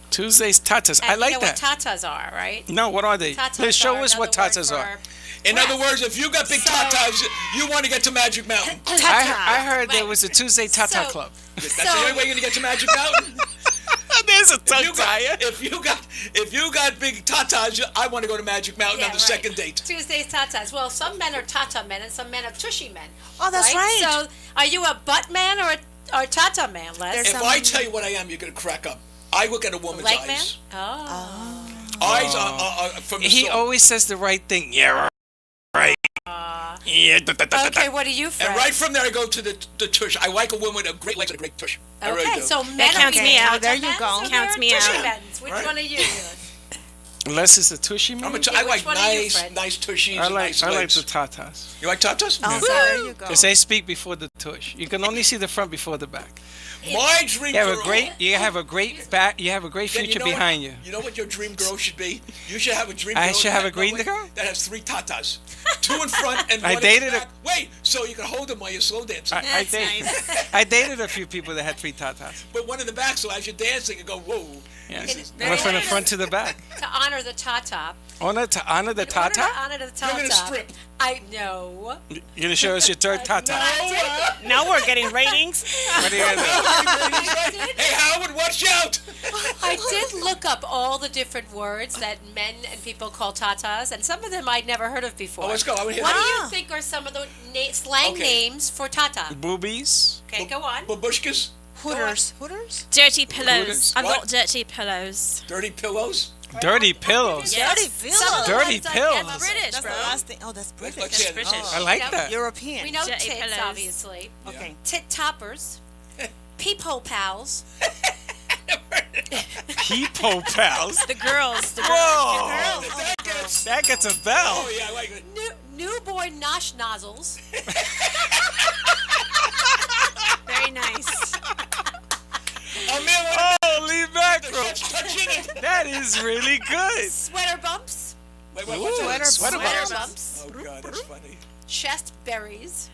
Speaker 3: Tuesday's tatas.
Speaker 7: And
Speaker 3: I like
Speaker 7: you know
Speaker 3: that.
Speaker 7: what tatas are, right?
Speaker 3: No, what are they?
Speaker 7: Tatas
Speaker 3: Let's show
Speaker 7: are
Speaker 3: us what
Speaker 7: another word
Speaker 3: tatas
Speaker 7: for
Speaker 3: are.
Speaker 4: In other words, if you got big
Speaker 7: So-
Speaker 4: tatas, you want to get to Magic Mountain.
Speaker 3: I heard there
Speaker 7: Right.
Speaker 3: was a Tuesday Tata
Speaker 7: So-
Speaker 3: Club.
Speaker 4: That's the only way you're gonna get to Magic Mountain.
Speaker 3: There's a
Speaker 4: If
Speaker 3: tongue
Speaker 4: you got-
Speaker 3: tire.
Speaker 4: if you got big tatas, I want to go to Magic Mountain
Speaker 7: Yeah,
Speaker 4: on the
Speaker 7: right.
Speaker 4: second date.
Speaker 7: Tuesday's tatas. Well, some men are tata men and some men are tushy men.
Speaker 5: Oh, that's right.
Speaker 7: So, are you a butt man or a tata man, Les?
Speaker 5: There's
Speaker 4: If I tell you what I am, you're gonna crack up. I look at a woman's
Speaker 7: Leg man?
Speaker 4: eyes.
Speaker 7: Oh.
Speaker 4: Eyes are from the
Speaker 3: He
Speaker 4: soul.
Speaker 3: always says the right thing. Yeah, right. Yeah.
Speaker 7: Okay, what are you, Fred?
Speaker 4: And right from there, I go to the tush. I like a woman with a great legs and a great tush. I really
Speaker 7: Okay,
Speaker 4: do.
Speaker 7: so men
Speaker 6: counts
Speaker 7: are
Speaker 6: me
Speaker 7: tata
Speaker 6: out.
Speaker 5: There you
Speaker 7: men,
Speaker 5: go.
Speaker 7: so
Speaker 6: Counts
Speaker 7: they're
Speaker 6: me
Speaker 7: tushy
Speaker 6: out.
Speaker 7: men's. Which
Speaker 4: Right.
Speaker 7: one are you?
Speaker 3: Les is the tushy man.
Speaker 4: I
Speaker 7: which
Speaker 4: like
Speaker 7: one are you,
Speaker 4: nice,
Speaker 7: Fred?
Speaker 4: nice tushies
Speaker 3: I
Speaker 4: and
Speaker 3: like
Speaker 4: nice
Speaker 3: I like
Speaker 4: legs.
Speaker 3: the tatas.
Speaker 4: You like tatas?
Speaker 5: Oh, there you go.
Speaker 3: Because they speak before the tush. You can only see the front before the back.
Speaker 4: My dream
Speaker 3: You have
Speaker 4: girl.
Speaker 3: a great back. You have a great
Speaker 4: Then
Speaker 3: future
Speaker 4: know what-
Speaker 3: behind you.
Speaker 4: You know what your dream girl should be? You should have a dream
Speaker 3: I
Speaker 4: girl.
Speaker 3: should
Speaker 4: that
Speaker 3: have
Speaker 4: has
Speaker 3: a dream
Speaker 4: no-
Speaker 3: girl?
Speaker 4: that has 3 tatas, 2 in front and
Speaker 3: I
Speaker 4: one
Speaker 3: dated
Speaker 4: in
Speaker 3: a-
Speaker 4: back. Wait, so you can hold them while you're slow dancing.
Speaker 3: I I dated a few people that had 3 tatas.
Speaker 4: But one in the back, so as you're dancing, you go, whoa.
Speaker 3: Yeah.
Speaker 4: This is
Speaker 3: I went from the front to the back.
Speaker 7: To honor the tata.
Speaker 3: Honor the
Speaker 7: In order to
Speaker 3: tata.
Speaker 7: honor the
Speaker 4: You're
Speaker 7: tata.
Speaker 4: gonna strip.
Speaker 7: I know.
Speaker 3: You're gonna show us your third tata.
Speaker 5: Now we're getting ratings.
Speaker 3: What are you gonna do?
Speaker 4: Hey, Howard, watch out!
Speaker 7: I did look up all the different words that men and people call tatas, and some of them I'd never heard of before.
Speaker 4: Oh, let's go. I wanna hear
Speaker 7: What do
Speaker 4: that.
Speaker 7: you think are some of the slang
Speaker 4: Okay.
Speaker 7: names for tata?
Speaker 3: Boobies.
Speaker 7: Okay, go on.
Speaker 4: Babushkas,
Speaker 5: Hooters. Hooters?
Speaker 6: Dirty pillows.
Speaker 3: What?
Speaker 6: I've got dirty pillows.
Speaker 4: dirty pillows.
Speaker 3: Dirty pillows.
Speaker 6: Yes.
Speaker 5: Dirty
Speaker 7: Some of
Speaker 5: pillows.
Speaker 7: the
Speaker 3: Dirty
Speaker 7: ones I
Speaker 3: pills.
Speaker 7: get-
Speaker 6: That's British,
Speaker 5: That's the
Speaker 6: bro.
Speaker 5: last thing. Oh, that's British.
Speaker 4: Let's hear it.
Speaker 6: British.
Speaker 3: I like
Speaker 7: Yep.
Speaker 3: that.
Speaker 5: European.
Speaker 7: We know
Speaker 6: Dirty
Speaker 7: tits,
Speaker 6: pillows.
Speaker 7: obviously.
Speaker 5: Okay.
Speaker 7: Tit toppers. Peephole pals.
Speaker 3: Peephole pals.
Speaker 6: The girls. The girls.
Speaker 3: Whoa. That gets a bell.
Speaker 4: Oh, yeah, I like it.
Speaker 7: Newborn nosh nozzles.
Speaker 6: Very nice.
Speaker 4: Oh, man, what
Speaker 3: Holy mackerel.
Speaker 4: that's touching it.
Speaker 3: That is really good.
Speaker 7: Sweater bumps.
Speaker 4: Wait, what's
Speaker 3: Ooh,
Speaker 4: that?
Speaker 3: sweater
Speaker 7: Sweater
Speaker 3: bumps.
Speaker 7: bumps.
Speaker 4: Oh, God, that's funny.
Speaker 7: Chest berries.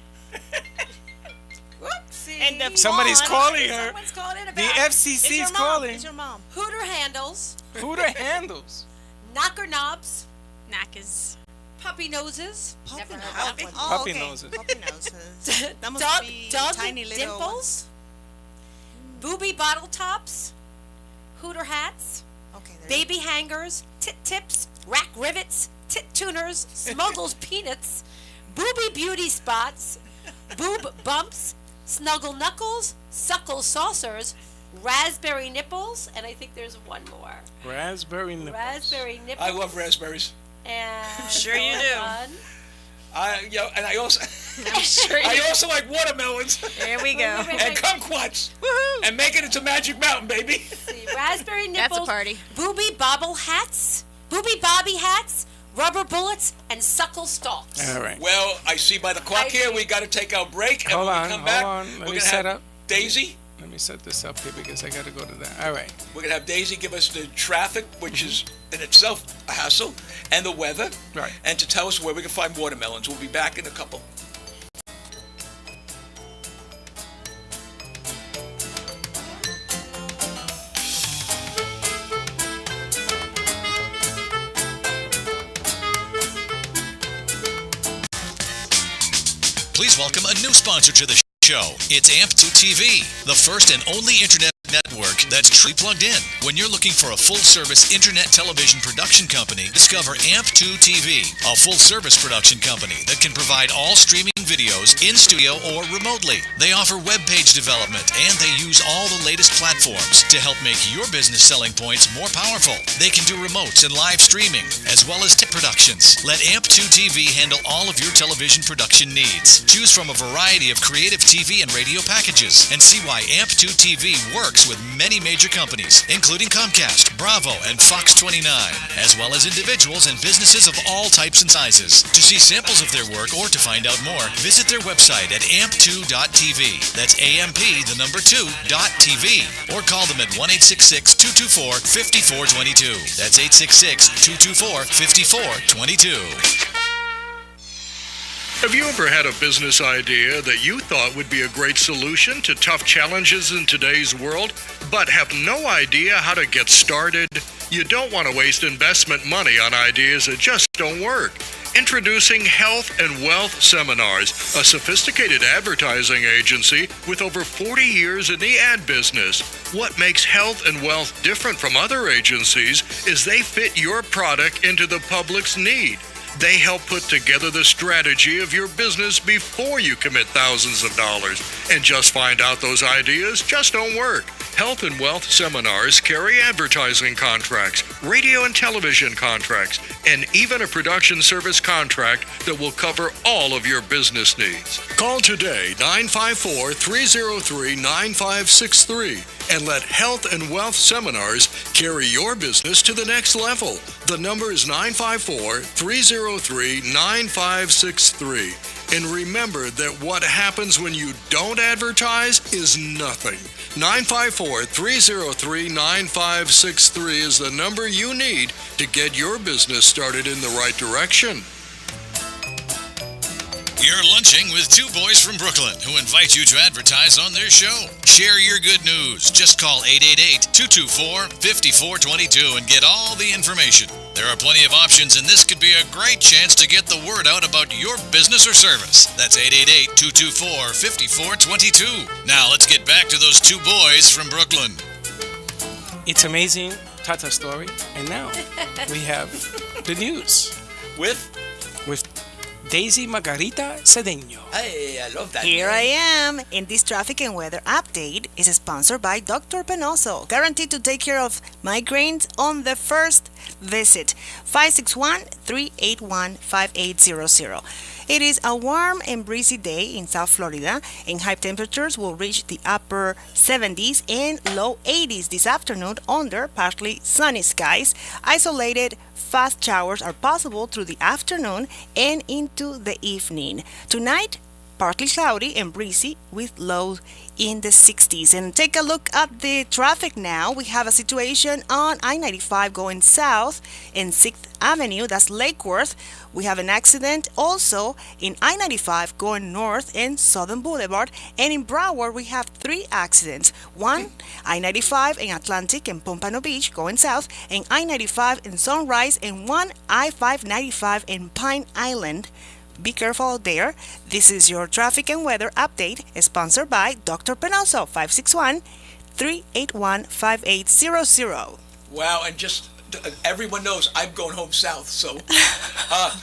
Speaker 7: Whoopsie.
Speaker 5: And the
Speaker 3: Somebody's calling her.
Speaker 7: Someone's calling in about
Speaker 3: The
Speaker 5: It's
Speaker 3: FCC's
Speaker 5: your mom.
Speaker 3: calling.
Speaker 5: It's your mom.
Speaker 7: Hooter handles.
Speaker 3: Hooter handles.
Speaker 7: Knocker knobs.
Speaker 6: Knackers.
Speaker 7: Puppy noses.
Speaker 5: Puppy
Speaker 7: Never
Speaker 5: noses.
Speaker 7: heard that one.
Speaker 5: Oh,
Speaker 3: Puppy
Speaker 5: okay.
Speaker 3: noses.
Speaker 5: Puppy noses. That must
Speaker 7: Doug,
Speaker 5: be
Speaker 7: Doug
Speaker 5: tiny little
Speaker 7: dimples. Booby bottle tops. Hooter hats.
Speaker 5: Okay. There
Speaker 7: Baby hangers. Tit tips. Rack rivets. Tit tuners. Smuggles peanuts. Booby beauty spots. Boob bumps. Snuggle knuckles. Suckle saucers. Raspberry nipples. And I think there's one more.
Speaker 3: Raspberry nipples.
Speaker 7: Raspberry nipples.
Speaker 4: I love raspberries.
Speaker 7: And
Speaker 6: Sure you do.
Speaker 7: one.
Speaker 4: And I also,
Speaker 6: I'm sure.
Speaker 4: I also like watermelons
Speaker 6: There we go.
Speaker 4: and kumquats. And make it into Magic Mountain, baby.
Speaker 7: Raspberry nipples.
Speaker 6: That's a party.
Speaker 7: Booby bobble hats. Booby bobby hats. Rubber bullets and suckle stalks.
Speaker 3: All right.
Speaker 4: Well, I see by the clock here we got to take our break. And
Speaker 3: Hold
Speaker 4: when
Speaker 3: on,
Speaker 4: we come
Speaker 3: hold
Speaker 4: back,
Speaker 3: on.
Speaker 4: we're
Speaker 3: Let
Speaker 4: going
Speaker 3: me
Speaker 4: to
Speaker 3: set
Speaker 4: have
Speaker 3: up.
Speaker 4: Daisy.
Speaker 3: Let me set this up here because I got to go to that. All right.
Speaker 4: We're going to have Daisy give us the traffic, which is in itself a hassle, and the weather.
Speaker 3: Right.
Speaker 4: And to tell us where we can find watermelons. We'll be back in a couple.
Speaker 2: Please welcome a new sponsor to the show. It's AMP2 TV, the first and only internet network that's truly plugged in. When you're looking for a full-service internet television production company, discover AMP2 TV, a full-service production company that can provide all streaming videos in studio or remotely. They offer web page development and they use all the latest platforms to help make your business selling points more powerful. They can do remotes and live streaming as well as tech productions. Let AMP2 TV handle all of your television production needs. Choose from a variety of creative TV and radio packages and see why AMP2 TV works with many major companies, including Comcast, Bravo, and Fox 29, as well as individuals and businesses of all types and sizes. To see samples of their work or to find out more, visit their website at amp2.tv. That's AMP, the number 2.tv. Or call them at 1-866-224-5422. That's 866-224-5422.
Speaker 8: Have you ever had a business idea that you thought would be a great solution to tough challenges in today's world, but have no idea how to get started? You don't want to waste investment money on ideas that just don't work. Introducing Health and Wealth Seminars, a sophisticated advertising agency with over 40 years in the ad business. What makes Health and Wealth different from other agencies is they fit your product into the public's need. They help put together the strategy of your business before you commit thousands of dollars. And just find out those ideas just don't work. Health and Wealth Seminars carry advertising contracts, radio and television contracts, and even a production service contract that will cover all of your business needs. Call today 954-303-9563 and let Health and Wealth Seminars carry your business to the next level. The number is 954-303-9563. And remember that what happens when you don't advertise is nothing. 954-303-9563 is the number you need to get your business started in the right direction.
Speaker 2: You're lunching with two boys from Brooklyn who invite you to advertise on their show. Share your good news. Just call 888-224-5422 and get all the information. There are plenty of options, and this could be a great chance to get the word out about your business or service. That's 888-224-5422. Now let's get back to those two boys from Brooklyn.
Speaker 3: It's amazing, Tata story. And now we have the news
Speaker 4: With?
Speaker 3: Daisy Margarita Cedeño.
Speaker 4: Hey, I love that.
Speaker 5: Here I am, and this traffic and weather update is sponsored by Dr. Penoso, guaranteed to take care of migraines on the first visit. 561-381-5800. It is a warm and breezy day in South Florida, and high temperatures will reach the upper 70s and low 80s this afternoon under partly sunny skies. Isolated fast showers are possible through the afternoon and into the evening. Tonight, partly cloudy and breezy with lows in the 60s. And take a look at the traffic now. We have a situation on I-95 going south in 6th Avenue, that's Lake Worth. We have an accident also in I-95 going north in Southern Boulevard. And in Broward, we have 3 accidents. One, I-95 in Atlantic and Pompano Beach going south, and I-95 in Sunrise, and one I-595 in Pine Island. Be careful out there. This is your traffic and weather update, sponsored by Dr. Penoso, 561-381-5800.
Speaker 4: Wow, and just everyone knows I'm going home south, so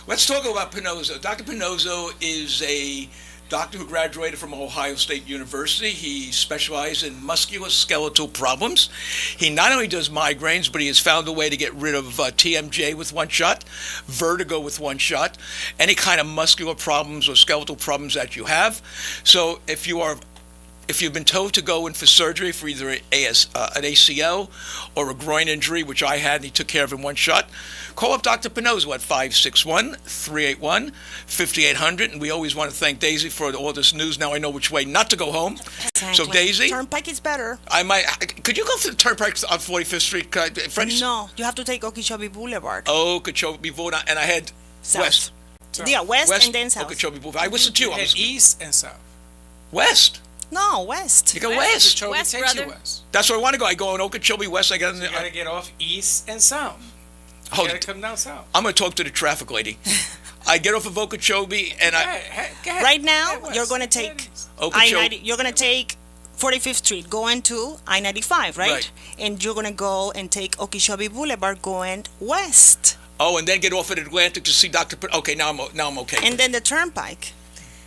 Speaker 4: let's talk about Penoso. Dr. Penoso is a doctor who graduated from Ohio State University. He specializes in musculoskeletal problems. He not only does migraines, but he has found a way to get rid of TMJ with one shot, vertigo with one shot, any kind of muscular problems or skeletal problems that you have. So if you've been told to go in for surgery for either an ACL or a groin injury, which I had, and he took care of in one shot, call up Dr. Pinozzo at 561-381-5800. And we always want to thank Daisy for all this news. Now I know which way not to go home.
Speaker 5: Exactly.
Speaker 4: So, Daisy,
Speaker 5: Turnpike is better.
Speaker 4: could you go for the Turnpike on 45th Street? French?
Speaker 5: No, you have to take Okeechobee Boulevard.
Speaker 4: Okeechobee Boulevard, and I head
Speaker 5: South.
Speaker 4: west.
Speaker 5: Yeah, west and then south.
Speaker 4: Okeechobee Boulevard. I listened to you. I
Speaker 3: Head
Speaker 4: was
Speaker 3: east and south.
Speaker 4: west.
Speaker 5: No, west.
Speaker 4: You go west.
Speaker 3: Okeechobee
Speaker 6: West,
Speaker 3: takes you
Speaker 6: brother.
Speaker 3: west.
Speaker 4: That's where I want to go. I go on Okeechobee West. I get in
Speaker 3: You gotta get off east and south. You
Speaker 4: Hold
Speaker 3: gotta
Speaker 4: it.
Speaker 3: come down south.
Speaker 4: I'm going to talk to the traffic lady. I get off of Okeechobee and
Speaker 3: Go ahead.
Speaker 5: Right now,
Speaker 3: Head west.
Speaker 5: you're going to
Speaker 3: Head
Speaker 5: take
Speaker 3: east.
Speaker 5: I-90. You're going to take 45th Street going to I-95, right?
Speaker 4: Right.
Speaker 5: And you're going to go and take Okeechobee Boulevard going west.
Speaker 4: Oh, and then get off at Atlantic to see Dr. Okay, now I'm okay.
Speaker 5: And then the Turnpike.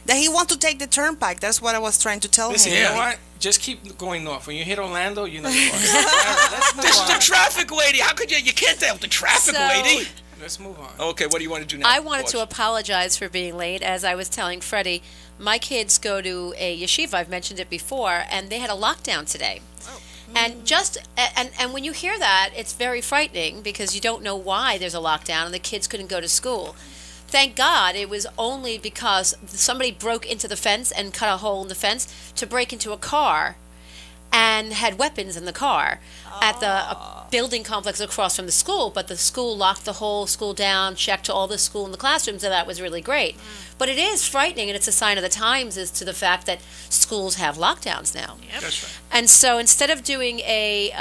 Speaker 5: That he wants to take the Turnpike. That's what I was trying to tell
Speaker 3: Listen,
Speaker 5: him.
Speaker 3: you know what? Just keep going north. When you hit Orlando, you know you are. All right, let's move
Speaker 4: This is
Speaker 3: on.
Speaker 4: the traffic lady. How could you can't tell the traffic
Speaker 7: So-
Speaker 4: lady.
Speaker 3: Let's move on.
Speaker 4: Okay, what do you want to do now?
Speaker 7: I wanted to
Speaker 4: boss?
Speaker 7: apologize for being late. As I was telling Freddie, my kids go to a yeshiva. I've mentioned it before, and they had a lockdown today. And and when you hear that, it's very frightening because you don't know why there's a lockdown and the kids couldn't go to school. Thank God it was only because somebody broke into the fence and cut a hole in the fence to break into a car and had weapons in the car at the building complex across from the school. But the school locked the whole school down, checked all the school in the classrooms, and that was really great. But it is frightening, and it's a sign of the times as to the fact that schools have lockdowns now.
Speaker 3: That's right.
Speaker 7: And so instead of doing the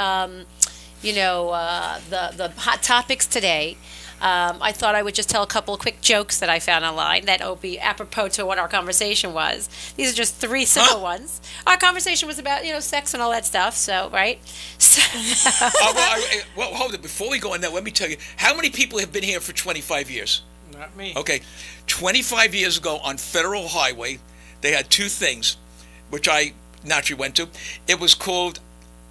Speaker 7: hot topics today, I thought I would just tell a couple of quick jokes that I found online that will be apropos to what our conversation was. These are just three simple ones. Our conversation was about, sex and all that stuff, so, right? So,
Speaker 4: Well, hold it. Before we go on that, let me tell you, how many people have been here for 25 years?
Speaker 3: Not me.
Speaker 4: Okay, 25 years ago on Federal Highway, they had two things, which I naturally went to. It was called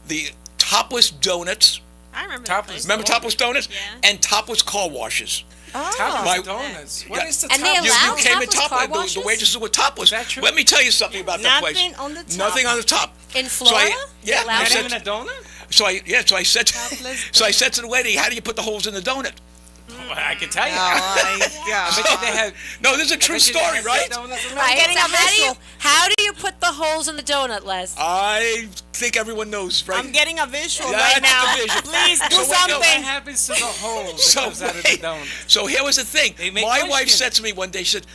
Speaker 4: the Topless Donuts.
Speaker 6: I remember
Speaker 3: Topless.
Speaker 6: that place.
Speaker 4: Remember Topless Donuts?
Speaker 6: Yeah.
Speaker 4: And Topless Car Washes.
Speaker 3: Topless
Speaker 4: My-
Speaker 3: donuts. What
Speaker 4: Yeah.
Speaker 3: is the
Speaker 7: And they
Speaker 3: topless?
Speaker 7: allow
Speaker 4: You came in
Speaker 7: topless car
Speaker 4: topless. The
Speaker 7: washes?
Speaker 4: waitresses were topless.
Speaker 3: Is that true?
Speaker 4: Let me tell you something about that place.
Speaker 5: Nothing on the top.
Speaker 4: Nothing on the top.
Speaker 7: in
Speaker 4: So
Speaker 7: Florida?
Speaker 4: yeah,
Speaker 7: They allow
Speaker 4: I
Speaker 3: Not
Speaker 4: said-
Speaker 3: even a donut?
Speaker 4: So I said
Speaker 5: Topless
Speaker 4: to the lady, how do you put the holes in the donut?
Speaker 3: Well, I can tell you.
Speaker 5: Oh, my
Speaker 3: I
Speaker 5: God.
Speaker 3: bet you they have.
Speaker 4: No, this is a true story, right?
Speaker 7: Right.
Speaker 5: getting
Speaker 7: So
Speaker 5: a
Speaker 7: how do you
Speaker 5: visual.
Speaker 7: how do you put the holes in the donut, Les?
Speaker 4: I think everyone knows, right?
Speaker 5: I'm getting a visual
Speaker 4: Yeah,
Speaker 5: right
Speaker 4: that's
Speaker 5: now.
Speaker 4: the vision.
Speaker 5: Please do
Speaker 4: So wait, no,
Speaker 3: What
Speaker 5: something.
Speaker 3: happens to the hole that
Speaker 4: So,
Speaker 3: comes out of the
Speaker 4: wait.
Speaker 3: donut?
Speaker 4: So here was the thing.
Speaker 3: They make
Speaker 4: My
Speaker 3: ice
Speaker 4: wife
Speaker 3: cream.
Speaker 4: said to me one day, she said,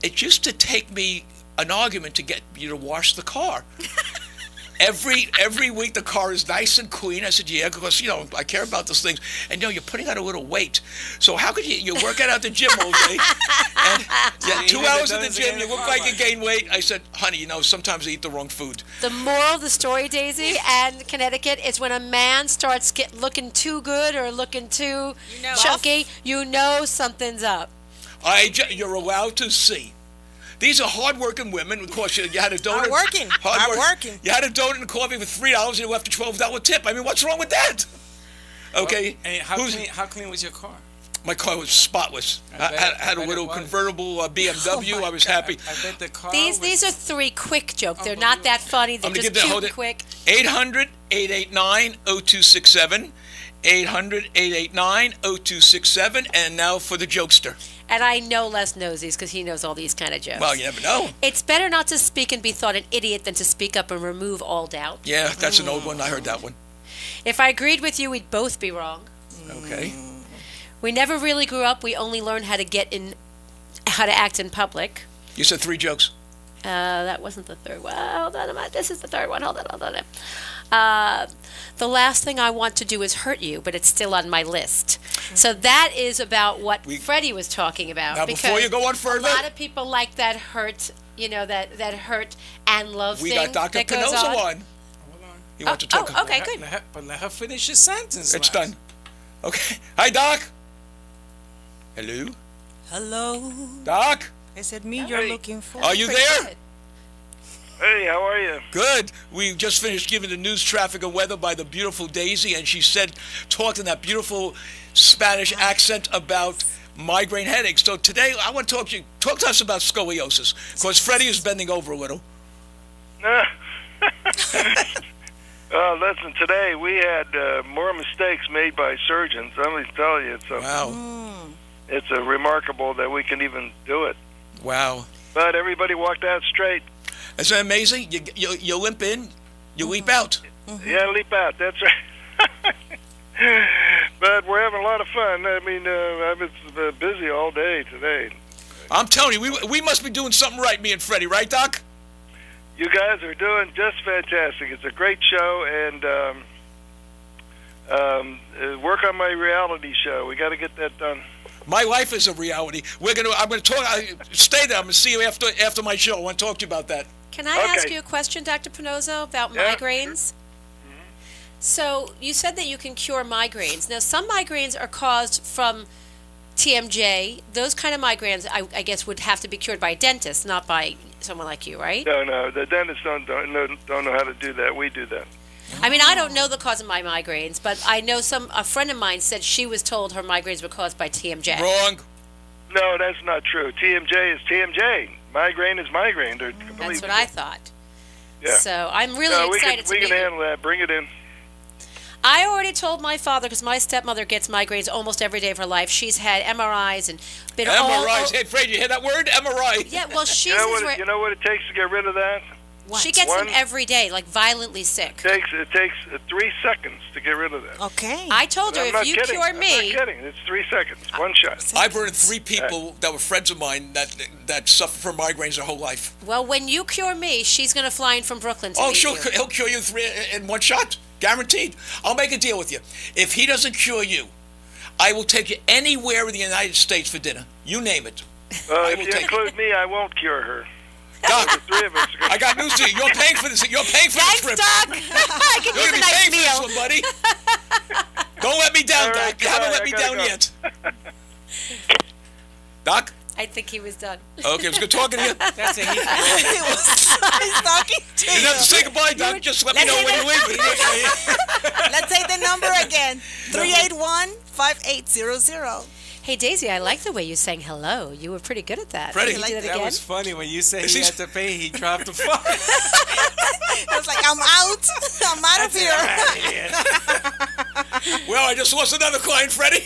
Speaker 4: it used to take me an argument to get you to wash the car. Every week the car is nice and clean. I said, yeah, because, I care about those things. And, you're putting on a little weight. So how could you work out at the gym all day? And, yeah, 2
Speaker 3: Even
Speaker 4: hours
Speaker 3: the
Speaker 4: in the
Speaker 3: donuts
Speaker 4: gym,
Speaker 3: again
Speaker 4: you
Speaker 3: in
Speaker 4: look
Speaker 3: the
Speaker 4: like
Speaker 3: car
Speaker 4: you gain weight. I said, honey, sometimes I eat the wrong food.
Speaker 7: The moral of the story, Daisy, and Connecticut, is when a man starts looking too good or looking too chunky, you know something's up.
Speaker 4: You're allowed to see. These are hard-working women. Of course, you had a donut.
Speaker 5: Hard-working. Hard-working.
Speaker 4: You had a donut and coffee for $3, and you left a $12 tip. I mean, what's wrong with that? Okay.
Speaker 3: Hey, how clean was your car?
Speaker 4: My car was spotless.
Speaker 3: I bet-
Speaker 4: I had
Speaker 3: I
Speaker 4: a
Speaker 3: bet
Speaker 4: little
Speaker 3: it was.
Speaker 4: convertible BMW. I was happy.
Speaker 3: I bet the car
Speaker 7: These are three quick jokes. They're not that funny. They're
Speaker 4: I'm gonna
Speaker 7: just
Speaker 4: give that-
Speaker 7: cute
Speaker 4: hold
Speaker 7: and
Speaker 4: it.
Speaker 7: quick.
Speaker 4: 800-889-0267. 800-889-0267. And now for the jokester.
Speaker 7: And I know Les knows these because he knows all these kind of jokes.
Speaker 4: Well, you never know.
Speaker 7: It's better not to speak and be thought an idiot than to speak up and remove all doubt.
Speaker 4: Yeah, that's an old one. I heard that one.
Speaker 7: If I agreed with you, we'd both be wrong.
Speaker 4: Okay.
Speaker 7: We never really grew up. We only learned how to act in public.
Speaker 4: You said three jokes.
Speaker 7: That wasn't the third one. Hold on a minute. This is the third one. Hold on. The last thing I want to do is hurt you, but it's still on my list. So that is about what Freddie was talking about.
Speaker 4: Now, before you go on further,
Speaker 7: a lot of people like that hurt, that hurt and love
Speaker 4: we
Speaker 7: thing
Speaker 4: got Dr.
Speaker 7: that goes
Speaker 4: Pinozzo
Speaker 7: on.
Speaker 4: on. He wants to talk.
Speaker 7: Okay, good.
Speaker 3: Let her finish his sentence.
Speaker 4: It's
Speaker 3: last.
Speaker 4: done. Okay. Hi, Doc. Hello?
Speaker 5: Hello.
Speaker 4: Doc?
Speaker 5: Is it me you're looking for?
Speaker 4: Are you there?
Speaker 9: Hey, how are you?
Speaker 4: Good. We just finished giving the news, traffic, and weather by the beautiful Daisy, and she talked in that beautiful Spanish accent about migraine headaches. So today, I want to talk to us about scoliosis, because Freddie is bending over a little.
Speaker 9: Listen, today we had more mistakes made by surgeons. Let me tell you, it's remarkable that we can even do it.
Speaker 4: Wow.
Speaker 9: But everybody walked out straight.
Speaker 4: Isn't that amazing? You limp in, you leap out.
Speaker 9: Yeah, leap out. That's right. But we're having a lot of fun. I mean, I've been busy all day today.
Speaker 4: I'm telling you, we must be doing something right, me and Freddie, right, Doc?
Speaker 9: You guys are doing just fantastic. It's a great show, and work on my reality show. We got to get that done.
Speaker 4: My life is a reality. I'm gonna talk. Stay there. I'm gonna see you after my show. I want to talk to you about that.
Speaker 7: Can I ask you a question, Dr. Pinozzo, about migraines? So you said that you can cure migraines. Now, some migraines are caused from TMJ. Those kind of migraines, I guess, would have to be cured by a dentist, not by someone like you, right?
Speaker 9: No. The dentists don't know how to do that. We do that.
Speaker 7: I mean, I don't know the cause of my migraines, but I know a friend of mine said she was told her migraines were caused by TMJ.
Speaker 4: Wrong.
Speaker 9: No, that's not true. TMJ is TMJ. Migraine is migraine. They're completely
Speaker 7: That's what I thought.
Speaker 9: Yeah.
Speaker 7: So I'm really excited
Speaker 9: we
Speaker 7: to
Speaker 9: can
Speaker 7: meet you.
Speaker 9: handle that. Bring it in.
Speaker 7: I already told my father, because my stepmother gets migraines almost every day of her life. She's had MRIs and been
Speaker 4: MRIs. Hey, Fred, you hear that word? MRI.
Speaker 7: Yeah, well, she's...
Speaker 9: You know what it takes to get rid of that?
Speaker 7: She gets them every day, like violently sick.
Speaker 9: It takes 3 seconds to get rid of that.
Speaker 5: Okay.
Speaker 7: I told her, if you cure me...
Speaker 9: I'm not kidding. It's 3 seconds. One shot.
Speaker 4: I've heard of 3 people that were friends of mine that suffer from migraines their whole life.
Speaker 7: Well, when you cure me, she's going to fly in from Brooklyn to meet you.
Speaker 4: He'll cure you 3 in one shot. Guaranteed. I'll make a deal with you. If he doesn't cure you, I will take you anywhere in the United States for dinner. You name it.
Speaker 9: If you include me, I won't cure her.
Speaker 4: Doc,
Speaker 9: the 3 of us are
Speaker 4: I got news to you. You're paying for this. You're paying for
Speaker 7: Thanks,
Speaker 4: the trip.
Speaker 7: Doc. I can
Speaker 4: You're
Speaker 7: use
Speaker 4: going
Speaker 7: a
Speaker 4: to be
Speaker 7: nice
Speaker 4: paying
Speaker 7: meal.
Speaker 4: for this one, buddy. Don't let me down,
Speaker 9: All right,
Speaker 4: Doc. You haven't let
Speaker 9: I
Speaker 4: me
Speaker 9: gotta
Speaker 4: down
Speaker 9: go.
Speaker 4: yet. Doc?
Speaker 7: I think he was done.
Speaker 4: Okay, it was good talking to you.
Speaker 3: That's it.
Speaker 5: It was nice talking to
Speaker 4: You don't have to say goodbye, Doc. Just let me know when you leave.
Speaker 5: Let's say the number again. 381-5800.
Speaker 7: Hey, Daisy, I like the way you sang hello. You were pretty good at that.
Speaker 4: Freddie.
Speaker 7: Can you do that
Speaker 3: That
Speaker 7: again?
Speaker 3: was funny when you said
Speaker 4: Is
Speaker 3: he
Speaker 4: he-
Speaker 3: had to pay. He dropped the phone.
Speaker 5: I was like, I'm out. I'm out of here.
Speaker 4: Well, I just lost another client, Freddie.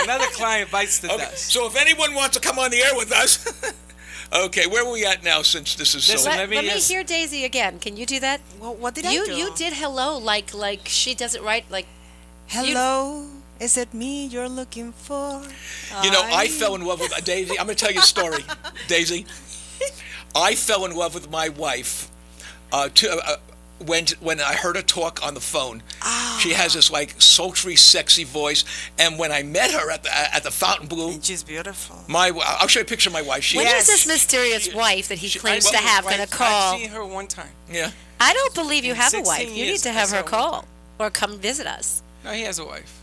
Speaker 3: Another client bites the
Speaker 4: Okay,
Speaker 3: dust.
Speaker 4: so if anyone wants to come on the air with us, okay, where are we at now since this is
Speaker 3: Listen,
Speaker 4: so...
Speaker 7: Let
Speaker 3: Let me
Speaker 7: me
Speaker 3: just-
Speaker 7: hear Daisy again. Can you do that?
Speaker 5: Well, what did I do?
Speaker 7: You did hello like she does it right. Like
Speaker 5: Hello, is it me you're looking for?
Speaker 4: You know, I fell in love with Daisy. I'm going to tell you a story, Daisy. I fell in love with my wife when I heard her talk on the phone. She has this like sultry, sexy voice, and when I met her at the Fontainebleau,
Speaker 5: She's beautiful.
Speaker 4: I'll show you a picture of my wife. She
Speaker 7: when
Speaker 5: Yes.
Speaker 7: is this mysterious wife that he claims
Speaker 4: I-
Speaker 7: to have going to
Speaker 3: I've
Speaker 7: call?
Speaker 3: seen her one time.
Speaker 4: yeah.
Speaker 7: I don't believe you
Speaker 3: In
Speaker 7: have a
Speaker 3: 16
Speaker 7: wife. You need
Speaker 3: years,
Speaker 7: to
Speaker 3: I
Speaker 7: have her
Speaker 3: saw
Speaker 7: call or come visit us.
Speaker 3: No, he has a wife.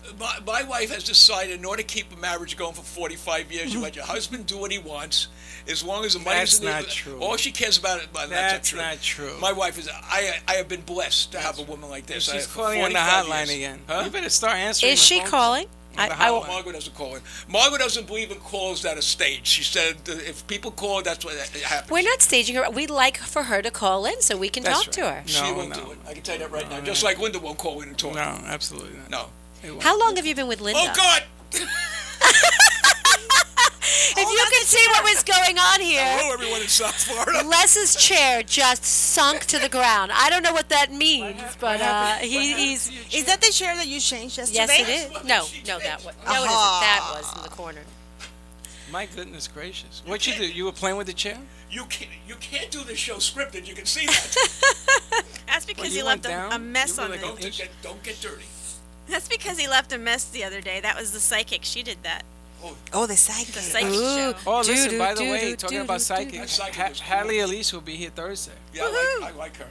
Speaker 4: My wife has decided in order to keep a marriage going for 45 years, you let your husband do what he wants, as long as the money's
Speaker 3: That's
Speaker 4: in the...
Speaker 3: not true.
Speaker 4: All she cares about it, but
Speaker 3: That's not true.
Speaker 4: My wife is... I have been blessed to have a woman like this.
Speaker 3: She's
Speaker 4: for
Speaker 3: calling on the
Speaker 4: 45
Speaker 3: hotline
Speaker 4: years.
Speaker 3: again.
Speaker 4: Huh?
Speaker 3: You better start answering.
Speaker 7: Is
Speaker 3: the
Speaker 7: she
Speaker 3: phone
Speaker 7: calling?
Speaker 3: On the
Speaker 7: I
Speaker 3: hotline.
Speaker 4: Margaret doesn't call in. Margaret doesn't believe in calls that are staged. She said if people call, that's what happens.
Speaker 7: We're not staging her. We'd like for her to call in so we can
Speaker 3: That's
Speaker 7: talk to
Speaker 3: right.
Speaker 7: her.
Speaker 3: No,
Speaker 4: She won't
Speaker 3: no.
Speaker 4: do it. I can tell you that right now. Just like Linda won't call in and talk.
Speaker 3: No, absolutely not.
Speaker 4: No.
Speaker 3: It won't.
Speaker 7: How long have you been with Linda?
Speaker 4: Oh, God!
Speaker 7: If you could see what was going on here,
Speaker 4: Hello, everyone in South Florida.
Speaker 7: Les's chair just sunk to the ground. I don't know what that means, but he's...
Speaker 5: Is that the chair that you changed yesterday?
Speaker 7: Yes, it is. No, that was. No, it isn't. That was in the corner.
Speaker 3: My goodness gracious. What you do? You were playing with the chair?
Speaker 4: You can't do this show scripted. You can see that.
Speaker 6: That's because
Speaker 3: When
Speaker 6: he
Speaker 3: you
Speaker 6: left
Speaker 3: went down,
Speaker 6: a mess
Speaker 3: you
Speaker 6: on
Speaker 3: really
Speaker 6: it.
Speaker 4: Don't get dirty.
Speaker 6: That's because he left a mess the other day. That was the psychic. She did that.
Speaker 5: Oh, the psychic.
Speaker 6: The psychic
Speaker 7: Ooh.
Speaker 6: show.
Speaker 3: Oh, listen,
Speaker 7: Do,
Speaker 3: by
Speaker 7: do,
Speaker 3: the way,
Speaker 7: do,
Speaker 3: talking
Speaker 7: do,
Speaker 3: about
Speaker 7: do,
Speaker 3: psychic,
Speaker 4: That psychic was cool.
Speaker 3: Hallie Elise will be here Thursday.
Speaker 4: Yeah, I like her.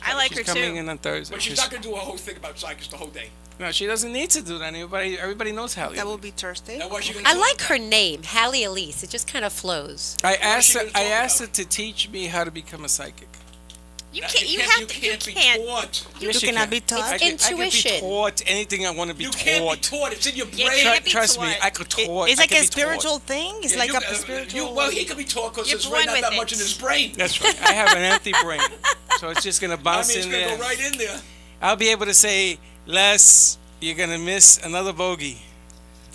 Speaker 6: I like
Speaker 3: She's
Speaker 6: her
Speaker 3: coming
Speaker 6: too.
Speaker 3: in on Thursday.
Speaker 4: But she's not going to do a whole thing about psychics the whole day.
Speaker 3: No, she doesn't need to do that. Everybody knows Hallie.
Speaker 5: That will be Thursday.
Speaker 4: Now, what's she gonna
Speaker 7: I
Speaker 4: do
Speaker 7: like
Speaker 4: about
Speaker 7: her name, Hallie Elise. It just kind of flows.
Speaker 3: I asked
Speaker 4: she
Speaker 3: her.
Speaker 4: gonna talk
Speaker 3: her
Speaker 4: about?
Speaker 3: to teach me how to become a psychic.
Speaker 6: You
Speaker 4: it?
Speaker 6: can't. You
Speaker 4: can't be
Speaker 6: can't.
Speaker 4: taught.
Speaker 3: Yes,
Speaker 5: You cannot be taught.
Speaker 3: I
Speaker 7: It's
Speaker 3: can be
Speaker 7: intuition.
Speaker 3: taught anything I want to be
Speaker 4: You
Speaker 3: taught.
Speaker 4: can't be taught. It's in your
Speaker 6: You
Speaker 4: brain.
Speaker 6: can't be
Speaker 3: Trust me,
Speaker 6: taught.
Speaker 3: I could taught.
Speaker 5: It's
Speaker 3: I
Speaker 5: like
Speaker 3: can
Speaker 5: a
Speaker 3: be taught.
Speaker 5: spiritual thing. It's
Speaker 4: Yeah,
Speaker 5: like
Speaker 4: you,
Speaker 5: a spiritual.
Speaker 4: well, he could be taught because
Speaker 6: You're
Speaker 4: there's really
Speaker 6: born
Speaker 4: not that
Speaker 6: with
Speaker 4: much
Speaker 6: it.
Speaker 4: in his brain.
Speaker 3: That's right. I have an empty brain, so it's just gonna
Speaker 4: I
Speaker 3: bounce
Speaker 4: mean, it's
Speaker 3: in
Speaker 4: gonna
Speaker 3: there.
Speaker 4: go right in there.
Speaker 3: I'll be able to say, Les, you're gonna miss another bogey.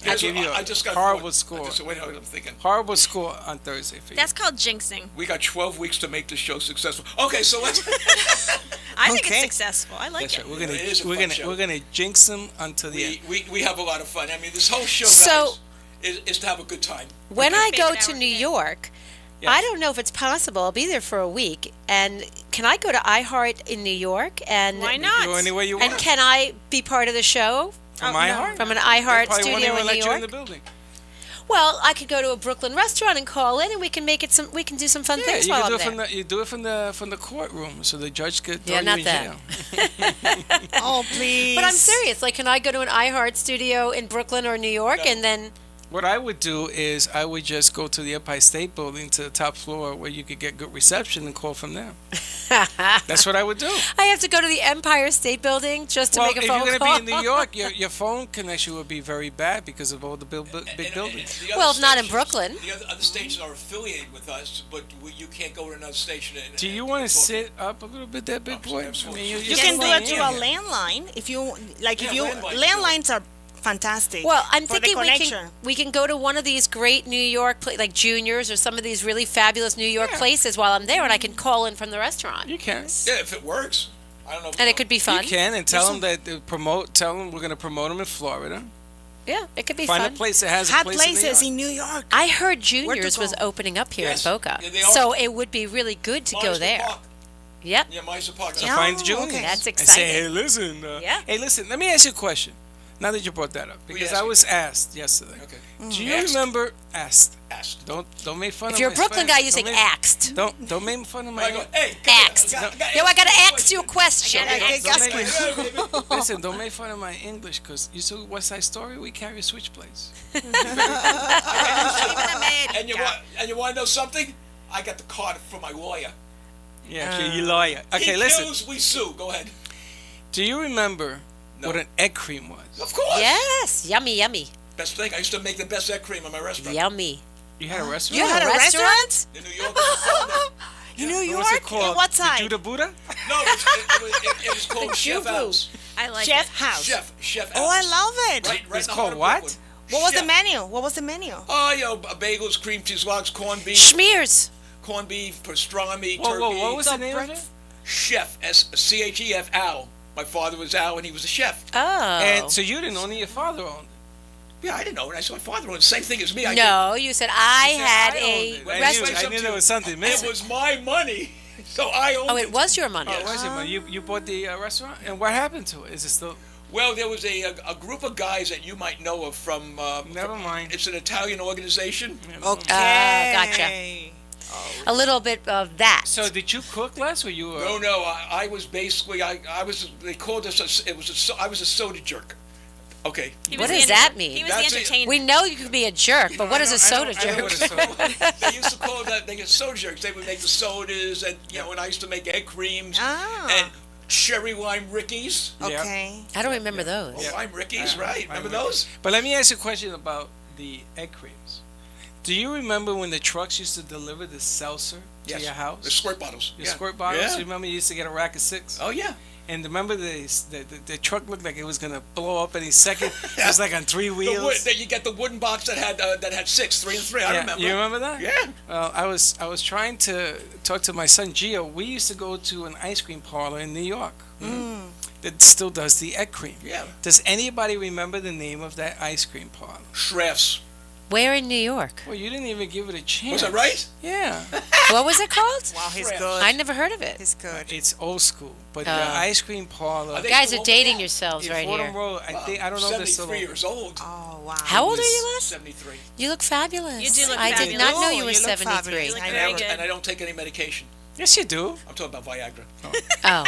Speaker 3: I'll
Speaker 4: Here's
Speaker 3: give
Speaker 4: what-
Speaker 3: you
Speaker 4: I
Speaker 3: a
Speaker 4: just got
Speaker 3: horrible
Speaker 4: thought.
Speaker 3: score.
Speaker 4: Wait, I'm thinking.
Speaker 3: Horrible score on Thursday for you.
Speaker 6: That's called jinxing.
Speaker 4: We got 12 weeks to make this show successful. Okay, so let's.
Speaker 6: I think it's
Speaker 5: Okay.
Speaker 6: successful. I like
Speaker 3: That's
Speaker 6: it.
Speaker 3: right. We're
Speaker 4: It is a
Speaker 3: gonna
Speaker 4: fun show.
Speaker 3: we're gonna jinx them until the end.
Speaker 4: we have a lot of fun. I mean, this whole show,
Speaker 7: So-
Speaker 4: guys, is to have a good time.
Speaker 7: When I go
Speaker 6: favorite
Speaker 7: to
Speaker 6: hour
Speaker 7: New
Speaker 6: of the day.
Speaker 7: York,
Speaker 3: Yes.
Speaker 7: I don't know if it's possible. I'll be there for a week. And can I go to iHeart in New York? And
Speaker 6: Why not?
Speaker 3: Go anywhere you want.
Speaker 7: And can I be part of the show
Speaker 3: From
Speaker 6: Oh,
Speaker 3: my
Speaker 6: no.
Speaker 3: heart.
Speaker 7: from an
Speaker 3: They
Speaker 7: iHeart
Speaker 3: probably won't
Speaker 7: studio
Speaker 3: even
Speaker 7: in
Speaker 3: let
Speaker 7: New
Speaker 3: you in
Speaker 7: York?
Speaker 3: the building.
Speaker 7: Well, I could go to a Brooklyn restaurant and call in, and we can make it some. We can do some fun
Speaker 3: Yeah,
Speaker 7: things
Speaker 3: you
Speaker 7: while
Speaker 3: can do
Speaker 7: I'm
Speaker 3: it
Speaker 7: there.
Speaker 3: from the you do it from the courtroom, so the judge could throw
Speaker 7: Yeah,
Speaker 3: you
Speaker 7: not
Speaker 3: in
Speaker 7: that.
Speaker 3: jail.
Speaker 5: Oh, please.
Speaker 7: But I'm serious. Like, can I go to an iHeart studio in Brooklyn or New York,
Speaker 4: No.
Speaker 7: and then?
Speaker 3: What I would do is I would just go to the Empire State Building to the top floor where you could get good reception and call from there. That's what I would do.
Speaker 7: I have to go to the Empire State Building just to
Speaker 3: Well,
Speaker 7: make a
Speaker 3: if
Speaker 7: phone
Speaker 3: you're
Speaker 7: call.
Speaker 3: going to be in New York, your phone connection would be very bad because of all the big buildings.
Speaker 4: The other
Speaker 7: Well, not in
Speaker 4: stations-
Speaker 7: Brooklyn.
Speaker 4: The other stations are affiliated with us, but you can't go to another station.
Speaker 3: Do you want to sit up a little bit there, big boy?
Speaker 4: Absolutely.
Speaker 5: You
Speaker 3: you're
Speaker 5: can do
Speaker 3: flying
Speaker 5: it through
Speaker 3: in
Speaker 5: a
Speaker 3: here.
Speaker 5: landline if you like.
Speaker 4: Yeah,
Speaker 5: If you
Speaker 4: landlines
Speaker 5: landlines are fantastic.
Speaker 7: Well, I'm
Speaker 5: for the
Speaker 7: thinking
Speaker 5: connection.
Speaker 7: we can go to one of these great New York, like Juniors or some of these really fabulous New York places while I'm there, and I can call in from the restaurant.
Speaker 3: You can.
Speaker 4: Yeah, if it works. I don't know.
Speaker 7: And it could be fun.
Speaker 3: You can, and tell them that tell them we're going to promote them in Florida.
Speaker 7: Yeah, it could be
Speaker 3: Find
Speaker 7: fun.
Speaker 3: a place that has
Speaker 5: Hot
Speaker 3: a place
Speaker 5: places
Speaker 3: in
Speaker 5: in New York.
Speaker 7: I heard Juniors was
Speaker 5: go?
Speaker 7: opening up here
Speaker 4: Yes.
Speaker 7: in Boca,
Speaker 4: Yeah, they are.
Speaker 7: so it would be really good to go
Speaker 4: Meister
Speaker 7: there.
Speaker 4: Park.
Speaker 7: Yep.
Speaker 4: Yeah, Meister Park.
Speaker 3: So
Speaker 5: Yeah.
Speaker 3: find
Speaker 5: Oh,
Speaker 3: Juniors.
Speaker 5: okay.
Speaker 7: That's
Speaker 3: And say,
Speaker 7: exciting.
Speaker 3: hey, listen.
Speaker 7: Yeah.
Speaker 3: Hey, listen. Let me ask you a question. Now that you brought that up, because I
Speaker 4: ask
Speaker 3: was asked yesterday.
Speaker 4: Okay.
Speaker 3: Do you
Speaker 4: Asked.
Speaker 3: remember asked?
Speaker 4: Asked.
Speaker 3: Don't make fun
Speaker 7: If
Speaker 3: of
Speaker 7: you're a
Speaker 3: my
Speaker 7: Brooklyn
Speaker 3: Spanish.
Speaker 7: guy, you say
Speaker 3: Don't make-
Speaker 7: axed.
Speaker 3: Don't make fun of my.
Speaker 4: I go, hey, come here.
Speaker 7: Axed.
Speaker 4: I got
Speaker 7: Yo, I gotta
Speaker 4: you a
Speaker 7: ask you a question.
Speaker 6: I gotta
Speaker 3: Don't
Speaker 6: ask
Speaker 3: make-
Speaker 6: you.
Speaker 4: question.
Speaker 3: Listen, don't make fun of my English, because you saw West Side Story. We carry switchblades.
Speaker 4: And you want to know something? I got the card for my lawyer.
Speaker 3: Yeah, okay, you lawyer. Okay,
Speaker 4: he
Speaker 3: listen.
Speaker 4: kills, we sue. Go ahead.
Speaker 3: Do you remember
Speaker 4: No.
Speaker 3: what an egg cream was?
Speaker 4: Of course.
Speaker 7: Yes, yummy, yummy,
Speaker 4: Best thing. I used to make the best egg cream in my restaurant.
Speaker 7: yummy.
Speaker 3: You had a restaurant.
Speaker 7: You had a restaurant?
Speaker 4: In New York.
Speaker 5: In New
Speaker 3: What
Speaker 5: York?
Speaker 3: was it called?
Speaker 5: In what
Speaker 3: The
Speaker 5: side?
Speaker 3: Judah Buddha?
Speaker 4: No, it was called Chef
Speaker 7: Jubu.
Speaker 4: House.
Speaker 6: I like
Speaker 5: Chef
Speaker 6: it.
Speaker 5: House.
Speaker 4: Chef House.
Speaker 5: Oh, I love it.
Speaker 4: Right
Speaker 3: It's
Speaker 4: in the
Speaker 3: called
Speaker 4: heart of
Speaker 3: what?
Speaker 4: Brooklyn.
Speaker 5: What was the
Speaker 4: Chef.
Speaker 5: menu? What was the menu?
Speaker 4: Oh, bagels, cream cheese logs, corned beef,
Speaker 7: Schmears.
Speaker 4: pastrami,
Speaker 3: Whoa,
Speaker 4: turkey.
Speaker 3: whoa, what was the name of it?
Speaker 4: Chef, Chef, Al. My father was Al, and he was a chef.
Speaker 7: Oh.
Speaker 3: And so you didn't own it, your father owned it.
Speaker 4: Yeah, I didn't know it. I saw my father owned the same thing as me.
Speaker 7: No, you said I had
Speaker 3: I owned
Speaker 7: a
Speaker 3: it. I
Speaker 7: restaurant.
Speaker 3: knew there was something
Speaker 4: It
Speaker 3: missing.
Speaker 4: was my money, so I owned
Speaker 7: Oh, it was your money.
Speaker 3: Oh, where's it, man? You bought the restaurant? And what happened to it? Is it still...
Speaker 4: Well, there was a group of guys that you might know of from...
Speaker 3: Never mind.
Speaker 4: It's an Italian organization.
Speaker 5: Okay.
Speaker 7: Gotcha. A little bit of that.
Speaker 3: So did you cook, Les, or you were...
Speaker 4: No, I was basically... I was... They called us... I was a soda jerk. Okay.
Speaker 6: He
Speaker 7: What
Speaker 6: was
Speaker 7: does
Speaker 6: the
Speaker 7: that mean?
Speaker 6: He was
Speaker 4: That's
Speaker 6: the
Speaker 4: it.
Speaker 6: entertainer.
Speaker 7: We know you can be a jerk, but what is a soda
Speaker 3: I know
Speaker 7: jerk?
Speaker 3: what a soda-
Speaker 4: They used to call that... They get soda jerks. They would make the sodas, and, and I used to make egg creams.
Speaker 5: Ah.
Speaker 4: And cherry lime Rickies.
Speaker 5: Okay.
Speaker 7: I don't remember those.
Speaker 4: Oh, lime Rickies, right.
Speaker 3: Lime
Speaker 4: Remember
Speaker 3: Rickies.
Speaker 4: those?
Speaker 3: But let me ask you a question about the egg creams. Do you remember when the trucks used to deliver the seltzer to your
Speaker 4: The
Speaker 3: house?
Speaker 4: squirt bottles.
Speaker 3: Your
Speaker 4: Yeah.
Speaker 3: squirt bottles?
Speaker 4: Yeah.
Speaker 3: You remember you used to get a rack of 6?
Speaker 4: Oh, yeah.
Speaker 3: And remember the truck looked like it was going to blow up any second? It was like on 3 wheels.
Speaker 4: Then you get the wooden box that had 6, 3 and 3. I
Speaker 3: Yeah,
Speaker 4: remember.
Speaker 3: You remember that?
Speaker 4: Yeah.
Speaker 3: Well, I was trying to talk to my son Gio. We used to go to an ice cream parlor in New York that still does the egg cream.
Speaker 4: Yeah.
Speaker 3: Does anybody remember the name of that ice cream parlor?
Speaker 4: Schraff's.
Speaker 7: Where in New York?
Speaker 3: Well, you didn't even give it a chance.
Speaker 4: Was that right?
Speaker 3: Yeah.
Speaker 7: What was it called?
Speaker 5: Wow, he's
Speaker 4: Crap.
Speaker 5: good.
Speaker 7: I never heard of it.
Speaker 5: He's good.
Speaker 3: It's old school, but the
Speaker 7: Oh.
Speaker 3: ice cream parlor
Speaker 4: Are they
Speaker 7: Guys
Speaker 4: still
Speaker 7: are
Speaker 4: open
Speaker 7: dating
Speaker 4: now?
Speaker 7: yourselves
Speaker 3: in
Speaker 7: right
Speaker 3: Fordham
Speaker 7: here.
Speaker 3: Road. I don't know if they're still
Speaker 4: 73
Speaker 3: open.
Speaker 4: years old.
Speaker 5: Oh, wow.
Speaker 7: How old are
Speaker 3: was-
Speaker 7: you, Les?
Speaker 4: 73.
Speaker 7: You look fabulous.
Speaker 6: You do look
Speaker 7: I did
Speaker 6: fabulous.
Speaker 7: not know you
Speaker 5: You
Speaker 7: were
Speaker 5: look
Speaker 7: 73.
Speaker 5: fabulous.
Speaker 6: You look
Speaker 5: I
Speaker 6: very
Speaker 5: never-
Speaker 6: good.
Speaker 4: And I don't take any medication.
Speaker 3: Yes, you do.
Speaker 4: I'm talking about Viagra.
Speaker 7: Oh.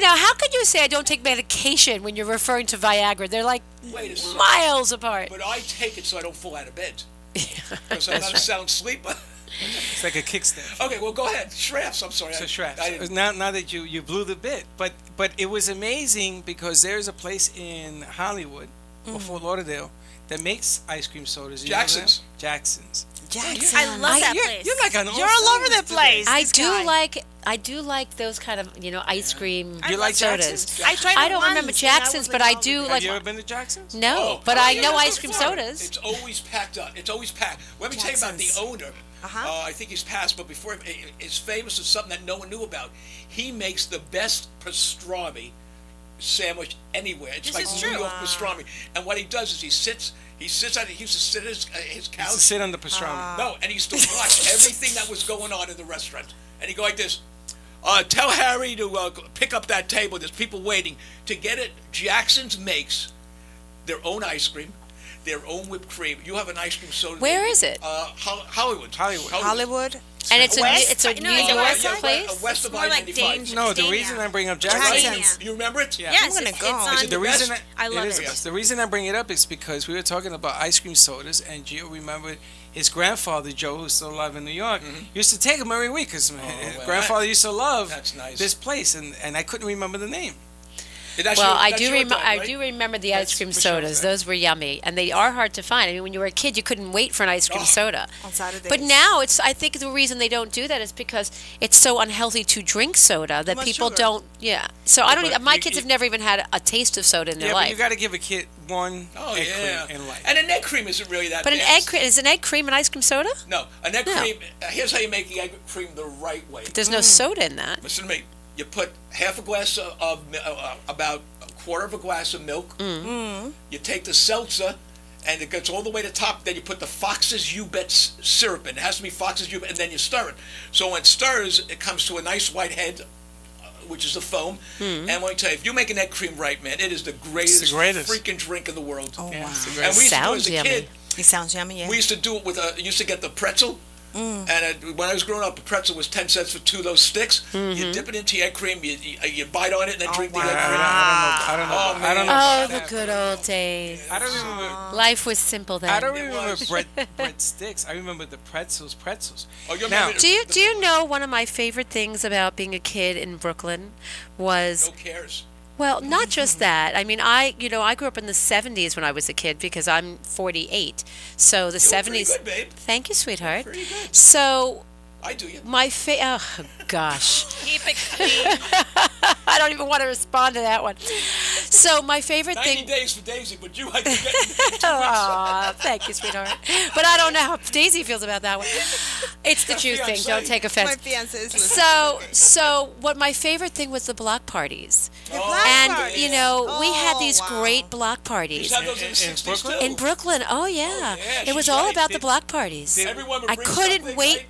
Speaker 7: how could you say I don't take medication when you're referring to Viagra? They're like
Speaker 4: Wait a second.
Speaker 7: miles apart.
Speaker 4: But I take it so I don't fall out of bed. Because I'm not a sound sleeper.
Speaker 3: It's like a kickstand.
Speaker 4: Okay, well, go ahead. Shrafts, I'm sorry.
Speaker 3: So Shrafts.
Speaker 4: I didn't-
Speaker 3: Now that you blew the bit, but it was amazing because there's a place in Hollywood or Fort Lauderdale that makes ice cream sodas. You know that?
Speaker 4: Jackson's.
Speaker 3: Jackson's.
Speaker 5: Jackson.
Speaker 6: I love that
Speaker 3: You're,
Speaker 6: place.
Speaker 3: you're like an
Speaker 5: You're all over the place.
Speaker 7: I
Speaker 5: this
Speaker 7: do
Speaker 5: guy.
Speaker 7: like those kind of ice cream
Speaker 3: You like
Speaker 7: sodas.
Speaker 3: Jackson's?
Speaker 5: I tried
Speaker 7: I
Speaker 5: it
Speaker 7: don't
Speaker 5: once,
Speaker 7: remember
Speaker 5: and
Speaker 7: Jackson's,
Speaker 5: was
Speaker 7: but
Speaker 5: like,
Speaker 7: I do
Speaker 3: Have
Speaker 7: like
Speaker 3: you ever been to Jackson's?
Speaker 7: no,
Speaker 4: Oh,
Speaker 7: but
Speaker 4: oh,
Speaker 7: I
Speaker 4: yeah,
Speaker 7: know
Speaker 4: that's
Speaker 7: ice cream
Speaker 4: before.
Speaker 7: sodas.
Speaker 4: It's always packed up. It's always packed. Let me tell you about the
Speaker 5: Jackson's.
Speaker 4: owner.
Speaker 5: Uh-huh.
Speaker 4: I think he's passed, but before it's famous for something that no one knew about. He makes the best pastrami sandwich anywhere. It's
Speaker 6: This
Speaker 4: like
Speaker 6: is
Speaker 4: New
Speaker 6: true.
Speaker 4: York pastrami. And what he does is he sits on. He used to sit at his couch.
Speaker 3: To sit on the pastrami.
Speaker 4: No, and he used to watch everything that was going on in the restaurant. And he'd go like this, tell Harry to pick up that table. There's people waiting. To get it, Jackson's makes their own ice cream, their own whipped cream. You have an ice cream soda.
Speaker 7: Where is it?
Speaker 4: Hollywood.
Speaker 5: Hollywood.
Speaker 7: And it's
Speaker 5: West?
Speaker 7: a
Speaker 6: No,
Speaker 7: New
Speaker 6: it's
Speaker 7: York
Speaker 6: West Side?
Speaker 7: place.
Speaker 4: West of
Speaker 6: More like
Speaker 4: I-95.
Speaker 6: Dane-
Speaker 3: No, the
Speaker 6: Dania.
Speaker 3: reason I bring up
Speaker 5: Jackson's.
Speaker 3: Jackson's.
Speaker 4: You remember it?
Speaker 3: Yeah.
Speaker 6: Yes,
Speaker 5: gonna
Speaker 6: it's
Speaker 5: go.
Speaker 6: on.
Speaker 3: Is it the reason
Speaker 4: best?
Speaker 6: I love
Speaker 3: it is
Speaker 6: it.
Speaker 3: the best. The reason I bring it up is because we were talking about ice cream sodas, and Gio remembered his grandfather Joe, who's still alive in New York, used to take him every week because his
Speaker 4: well,
Speaker 3: grandfather used to love
Speaker 4: That's nice.
Speaker 3: this place, and I couldn't remember the name.
Speaker 4: That's
Speaker 7: Well,
Speaker 4: your-
Speaker 7: I
Speaker 4: that's
Speaker 7: do
Speaker 4: your
Speaker 7: remember.
Speaker 4: time,
Speaker 7: I
Speaker 4: right?
Speaker 7: do remember the
Speaker 3: That's
Speaker 7: ice cream
Speaker 3: Michelle's
Speaker 7: sodas.
Speaker 3: time.
Speaker 7: Those were yummy, and they are hard to find. I mean, when you were a kid, you couldn't wait for an ice cream
Speaker 4: Oh.
Speaker 7: soda.
Speaker 5: On Saturdays.
Speaker 7: But now it's. I think the reason they don't do that is because it's so unhealthy to drink soda that
Speaker 5: much
Speaker 7: people
Speaker 5: sugar.
Speaker 7: don't. Yeah. So I don't.
Speaker 3: but
Speaker 7: Even, my
Speaker 3: you-
Speaker 7: kids
Speaker 3: you-
Speaker 7: have never even had a taste of soda in their
Speaker 3: Yeah, but
Speaker 7: life.
Speaker 3: you got to give a kid one
Speaker 4: Oh,
Speaker 3: egg
Speaker 4: yeah.
Speaker 3: cream in life.
Speaker 4: And an egg cream isn't really that
Speaker 7: But an
Speaker 4: bad.
Speaker 7: egg cream is an egg cream an ice cream soda?
Speaker 4: No, an egg
Speaker 7: No.
Speaker 4: cream. Here's how you make the egg cream the right way.
Speaker 7: There's no soda in that.
Speaker 4: Listen to me. You put half a glass about a quarter of a glass of milk. You take the seltzer, and it gets all the way to the top. Then you put the Fox's U-Bet syrup in. It has to be Fox's U-Bet, and then you stir it. So when it stirs, it comes to a nice white head, which is the foam. And let me tell you, if you make an egg cream right, man, it is the greatest,
Speaker 3: greatest.
Speaker 4: freaking drink in the world.
Speaker 5: Oh, wow.
Speaker 3: It's a
Speaker 4: And
Speaker 3: great-
Speaker 4: we used to do it
Speaker 7: Sounds
Speaker 4: as a
Speaker 7: yummy.
Speaker 4: kid.
Speaker 5: It sounds yummy, yeah.
Speaker 4: We used to do it with used to get the pretzel. And when I was growing up, a pretzel was 10 cents for two of those sticks. You dip it into your egg cream, you bite on it, and then drink the
Speaker 3: I
Speaker 4: egg
Speaker 3: don't,
Speaker 4: cream.
Speaker 3: I don't know.
Speaker 4: Oh,
Speaker 3: I don't know.
Speaker 7: Oh,
Speaker 3: about
Speaker 7: the
Speaker 3: that.
Speaker 7: good old days.
Speaker 3: I don't remember.
Speaker 7: Life was simple then.
Speaker 3: I don't
Speaker 4: It
Speaker 3: remember
Speaker 4: was.
Speaker 3: bread sticks. I remember the pretzels.
Speaker 4: Oh, you
Speaker 3: Now,
Speaker 4: remember
Speaker 7: Do you know one of my favorite things about being a kid in Brooklyn was
Speaker 4: No cares.
Speaker 7: well, not just that. I mean, I grew up in the 70s when I was a kid because I'm 48. So the
Speaker 4: You were
Speaker 7: 70s.
Speaker 4: pretty good, babe.
Speaker 7: Thank you, sweetheart.
Speaker 4: Pretty good.
Speaker 7: So
Speaker 4: I do you.
Speaker 7: my oh gosh.
Speaker 6: Keep it clean.
Speaker 7: I don't even want to respond to that one. So my favorite
Speaker 4: 90
Speaker 7: thing
Speaker 4: days for Daisy, but you, I can get in 2 weeks.
Speaker 7: Aw, thank you, sweetheart. But I don't know how Daisy feels about that one. It's the truth thing.
Speaker 4: Fiancé.
Speaker 7: Don't take offense.
Speaker 5: My fiance is listening.
Speaker 7: So what my favorite thing was the block parties.
Speaker 5: Black
Speaker 7: And
Speaker 5: parties.
Speaker 7: we had
Speaker 5: Oh,
Speaker 7: these
Speaker 5: wow.
Speaker 7: great block
Speaker 4: You
Speaker 7: parties
Speaker 4: had those in the 60s,
Speaker 3: Brooklyn?
Speaker 4: too.
Speaker 7: in Brooklyn. Oh yeah,
Speaker 4: yeah,
Speaker 7: it was
Speaker 4: she's
Speaker 7: all
Speaker 4: right.
Speaker 7: about the block parties.
Speaker 4: Everyone would
Speaker 7: I
Speaker 4: bring
Speaker 7: couldn't
Speaker 4: something,
Speaker 7: wait.
Speaker 4: right?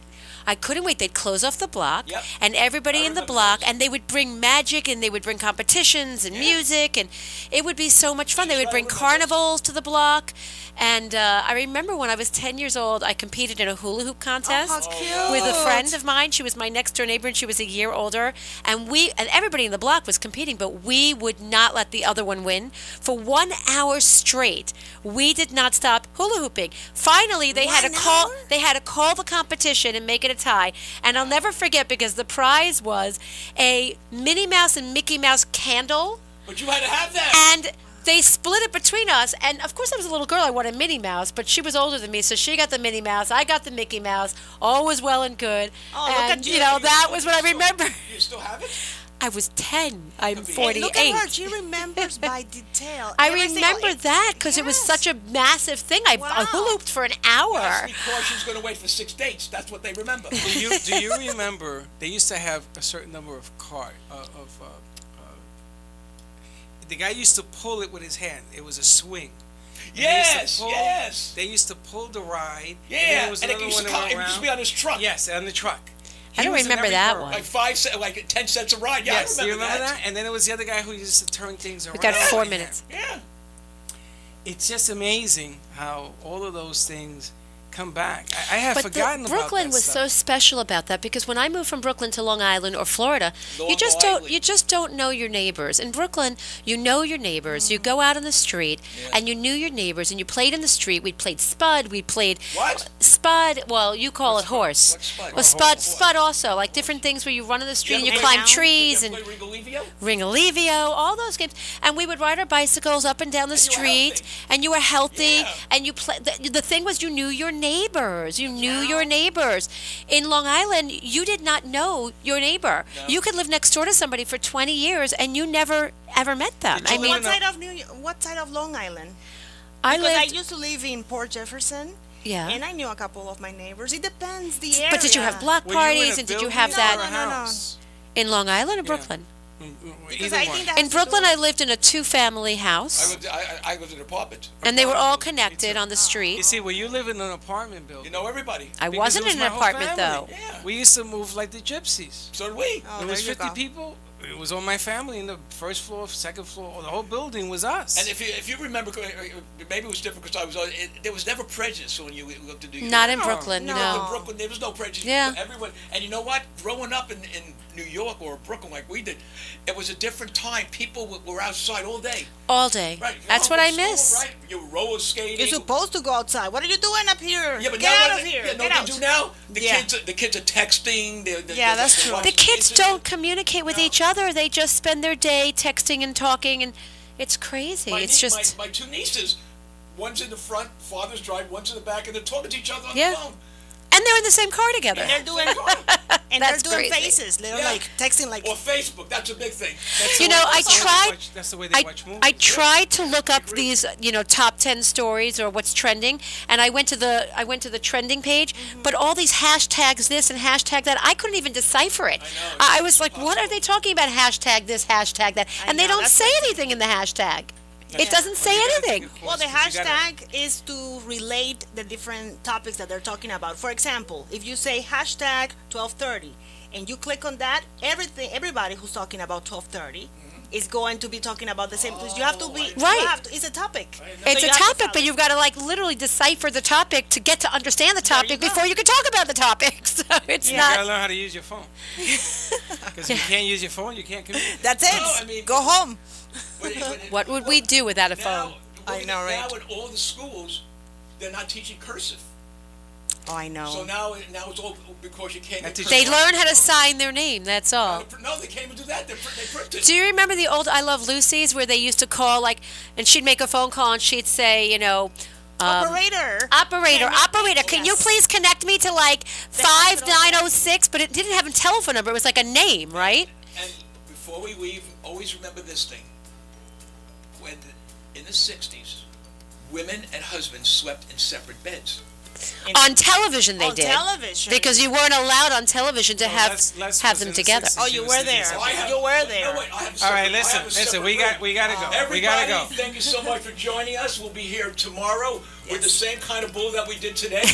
Speaker 7: I couldn't wait. They'd close off the block,
Speaker 4: Yep.
Speaker 7: and everybody
Speaker 4: I
Speaker 7: in the
Speaker 4: remember
Speaker 7: block,
Speaker 4: those.
Speaker 7: and they would bring magic, and they would bring competitions and music, and it would be so much fun. They would
Speaker 4: right,
Speaker 7: bring
Speaker 4: I remember
Speaker 7: carnivals to the block, and I remember when I was 10 years old, I competed in a hula hoop contest
Speaker 5: how cute.
Speaker 7: with a friend of mine. She was my next door neighbor, and she was a year older, and everybody in the block was competing, but we would not let the other one win for 1 hour straight. We did not stop hula hooping. Finally, they had to
Speaker 5: 1
Speaker 7: call.
Speaker 5: hour?
Speaker 7: They had to call the competition and make it a tie. And I'll never forget because the prize was a Minnie Mouse and Mickey Mouse candle,
Speaker 4: But you had to have that.
Speaker 7: and they split it between us. And of course, I was a little girl. I wanted Minnie Mouse, but she was older than me, so she got the Minnie Mouse. I got the Mickey Mouse. All was well and good.
Speaker 5: Oh, look
Speaker 7: and
Speaker 5: at you.
Speaker 7: that was what I remember.
Speaker 4: You still have it?
Speaker 7: I was 10. I'm
Speaker 4: Hey,
Speaker 7: 48.
Speaker 5: Look at her. She remembers by detail.
Speaker 7: I
Speaker 5: every single-
Speaker 7: remember that because it was
Speaker 5: Yes.
Speaker 7: such a massive thing. I
Speaker 5: Wow.
Speaker 7: hula hooped for an hour.
Speaker 4: That's because she's going to wait for 6 dates. That's what they remember.
Speaker 3: Do you remember they used to have a certain number of the guy used to pull it with his hand. It was a swing. And they used to
Speaker 4: Yes,
Speaker 3: pull-
Speaker 4: yes.
Speaker 3: They used to pull the ride.
Speaker 4: Yeah,
Speaker 3: and there was
Speaker 4: and it
Speaker 3: another
Speaker 4: used,
Speaker 3: one
Speaker 4: to
Speaker 3: that
Speaker 4: come, it
Speaker 3: went
Speaker 4: used to be
Speaker 3: around.
Speaker 4: on his truck.
Speaker 3: Yes, on the truck.
Speaker 7: I don't
Speaker 3: He was in
Speaker 7: remember
Speaker 3: every
Speaker 7: that
Speaker 3: girl.
Speaker 7: one.
Speaker 4: Like 5 cents, like 10 cents a ride. Yeah,
Speaker 3: Yes,
Speaker 4: I
Speaker 3: do you
Speaker 4: remember
Speaker 3: remember that? And then it was the other guy who used to turn things around.
Speaker 7: We got 4
Speaker 3: Yeah.
Speaker 7: minutes.
Speaker 4: Yeah.
Speaker 3: It's just amazing how all of those things come back. I have forgotten about that
Speaker 7: Brooklyn was
Speaker 3: stuff.
Speaker 7: so special about that because when I moved from Brooklyn to Long Island or Florida, you just don't know your neighbors. In Brooklyn, you know your neighbors. You go out on the street and you knew your neighbors and you played in the street. We played Spud. We played
Speaker 4: What?
Speaker 7: Spud. Well, you call it horse.
Speaker 4: What's Spud?
Speaker 7: Well, Spud also, like different things where you run on the street and you
Speaker 4: ever
Speaker 7: climb
Speaker 5: play-
Speaker 7: trees
Speaker 4: Did
Speaker 7: and
Speaker 4: you ever play Ringalivio?
Speaker 7: Ringalivio, all those games. And we would ride our bicycles up and down the
Speaker 4: And you were
Speaker 7: street,
Speaker 4: healthy.
Speaker 7: and you were healthy,
Speaker 4: Yeah.
Speaker 7: and you play. The thing was, you knew your neighbors. You knew your neighbors. In Long Island, you did not know your neighbor.
Speaker 4: No.
Speaker 7: You could live next door to somebody for 20 years, and you never ever met them.
Speaker 3: Did you
Speaker 7: I mean,
Speaker 5: What side of Long Island?
Speaker 7: I
Speaker 5: Because I
Speaker 7: lived.
Speaker 5: used to live in Port Jefferson,
Speaker 7: Yeah.
Speaker 5: and I knew a couple of my neighbors. It depends the area.
Speaker 7: But did you have block
Speaker 3: Were you in a
Speaker 7: parties, and did you
Speaker 3: building
Speaker 7: have
Speaker 3: or
Speaker 7: that
Speaker 3: a
Speaker 5: No, no.
Speaker 3: house?
Speaker 7: in Long Island or
Speaker 3: Yeah.
Speaker 7: Brooklyn?
Speaker 5: Because
Speaker 3: Either
Speaker 5: I
Speaker 3: one.
Speaker 5: think that
Speaker 7: In
Speaker 5: has to do
Speaker 7: Brooklyn,
Speaker 5: with-
Speaker 7: I lived in a two-family house,
Speaker 4: I lived in an apartment.
Speaker 7: and they were all connected on the street.
Speaker 3: You see, when you live in an apartment building,
Speaker 4: You know everybody.
Speaker 7: I
Speaker 3: because
Speaker 7: wasn't
Speaker 3: it was
Speaker 7: in
Speaker 3: my
Speaker 7: an
Speaker 3: whole
Speaker 7: apartment
Speaker 3: family.
Speaker 7: though.
Speaker 4: Yeah.
Speaker 3: We used to move like the gypsies.
Speaker 4: So did we.
Speaker 5: Oh,
Speaker 3: There
Speaker 5: there
Speaker 3: was
Speaker 5: you
Speaker 3: 50
Speaker 5: go.
Speaker 3: people. It was all my family in the first floor, second floor. The whole building was us.
Speaker 4: And if you remember, maybe it was different because I was. There was never prejudice when you looked to do.
Speaker 7: Not in
Speaker 3: No,
Speaker 7: Brooklyn,
Speaker 5: no.
Speaker 7: no.
Speaker 4: In Brooklyn, there was no prejudice.
Speaker 7: Yeah.
Speaker 4: Everyone, and you know what? Growing up in New York or Brooklyn like we did, it was a different time. People were outside all day.
Speaker 7: All day.
Speaker 4: Right.
Speaker 7: That's
Speaker 4: You're
Speaker 7: what I
Speaker 4: home from
Speaker 7: miss.
Speaker 4: school, right? You were roller skating.
Speaker 5: You're supposed to go outside. What are you doing up here?
Speaker 4: Yeah, but
Speaker 5: Get
Speaker 4: now
Speaker 5: out
Speaker 4: what
Speaker 5: of here.
Speaker 4: You know
Speaker 5: Get
Speaker 4: what
Speaker 5: out.
Speaker 4: they do now?
Speaker 5: Yeah.
Speaker 4: The kids are texting.
Speaker 5: Yeah, that's true.
Speaker 7: The kids don't communicate with each other. They just spend their day texting and talking, and it's crazy. It's just
Speaker 4: my two nieces. One's in the front, father's driving. One's in the back, and they're talking to each other on
Speaker 7: Yeah.
Speaker 4: the phone.
Speaker 7: and they're in the same car together.
Speaker 5: And they're doing and
Speaker 7: That's
Speaker 5: they're doing
Speaker 7: crazy.
Speaker 5: faces. They're
Speaker 4: Yeah.
Speaker 5: like texting like
Speaker 4: Or Facebook. That's a big thing.
Speaker 7: You know, I tried.
Speaker 3: That's the way they
Speaker 7: I,
Speaker 3: watch movies.
Speaker 7: I tried to look up these, top 10 stories or what's trending, and I went to the trending page, but all these hashtags this and hashtag that, I couldn't even decipher it. I was like, what are they talking about? Hashtag this, hashtag that, and they
Speaker 5: know,
Speaker 7: don't
Speaker 5: that's
Speaker 7: say anything in the hashtag. It doesn't say anything.
Speaker 5: Well, the hashtag is to relate the different topics that they're talking about. For example, if you say hashtag 1230 and you click on that, everybody who's talking about 1230 is going to be talking about the same. You have to be
Speaker 7: Right.
Speaker 5: you have to- it's a topic.
Speaker 7: It's
Speaker 5: So
Speaker 7: a
Speaker 5: you have to
Speaker 7: topic,
Speaker 5: follow
Speaker 7: but
Speaker 5: it.
Speaker 7: you've got to literally decipher the topic to get to understand the
Speaker 5: There you
Speaker 7: topic
Speaker 5: go.
Speaker 7: before you can talk about the topic. So it's
Speaker 3: You gotta
Speaker 7: not.
Speaker 3: learn how to use your phone. Because if you can't use your phone, you can't communicate.
Speaker 5: That's it.
Speaker 4: No, I mean-
Speaker 5: Go home.
Speaker 7: What would we do without a phone?
Speaker 5: I know, right?
Speaker 4: Now in all the schools, they're not teaching cursive.
Speaker 5: Oh, I know.
Speaker 4: So now it's all because you can't get cursive.
Speaker 7: They learn how to sign their name. That's all.
Speaker 4: No, they can't even do that. They print it.
Speaker 7: Do you remember the old I Love Lucy's where they used to call and she'd make a phone call and she'd say,
Speaker 5: Operator.
Speaker 7: operator, can you please connect me to 5906? But it didn't have a telephone number. It was like a name, right?
Speaker 4: And before we leave, always remember this thing. When in the 60s, women and husbands slept in separate beds.
Speaker 7: On television they
Speaker 5: On
Speaker 7: did.
Speaker 5: television.
Speaker 7: Because you weren't allowed on television to have
Speaker 3: Les
Speaker 7: have
Speaker 3: was
Speaker 7: them
Speaker 3: in the
Speaker 7: together.
Speaker 3: 60s.
Speaker 5: Oh,
Speaker 3: She
Speaker 5: you
Speaker 3: was
Speaker 5: were
Speaker 3: in the
Speaker 5: there.
Speaker 3: 60s.
Speaker 5: You were there.
Speaker 4: No, wait, I have a
Speaker 3: All right,
Speaker 4: separate- I
Speaker 3: listen,
Speaker 4: have a
Speaker 3: listen.
Speaker 4: separate
Speaker 3: We
Speaker 4: room.
Speaker 3: gotta go.
Speaker 4: Everybody,
Speaker 3: We gotta go.
Speaker 4: thank you so much for joining us. We'll be here tomorrow with the same kind of bull that we did today.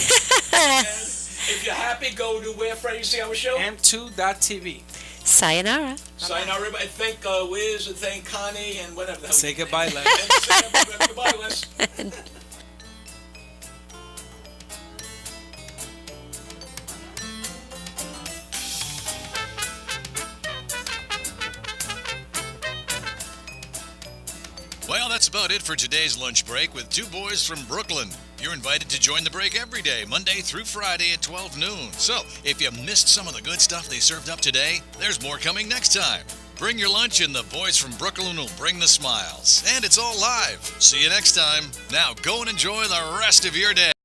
Speaker 4: And if you're happy, go to where, Freddie, see our show?
Speaker 3: M2.tv.
Speaker 7: Sayonara.
Speaker 4: Sayonara, and thank Liz, and thank Connie, and whatever. the hell
Speaker 3: Say
Speaker 4: you-
Speaker 3: goodbye, Les.
Speaker 4: And say goodbye, Liz.
Speaker 2: Well, that's about it for today's lunch break with two boys from Brooklyn. You're invited to join the break every day, Monday through Friday at 12 noon. So, if you missed some of the good stuff they served up today, there's more coming next time. Bring your lunch and the boys from Brooklyn will bring the smiles. And it's all live. See you next time. Now go and enjoy the rest of your day.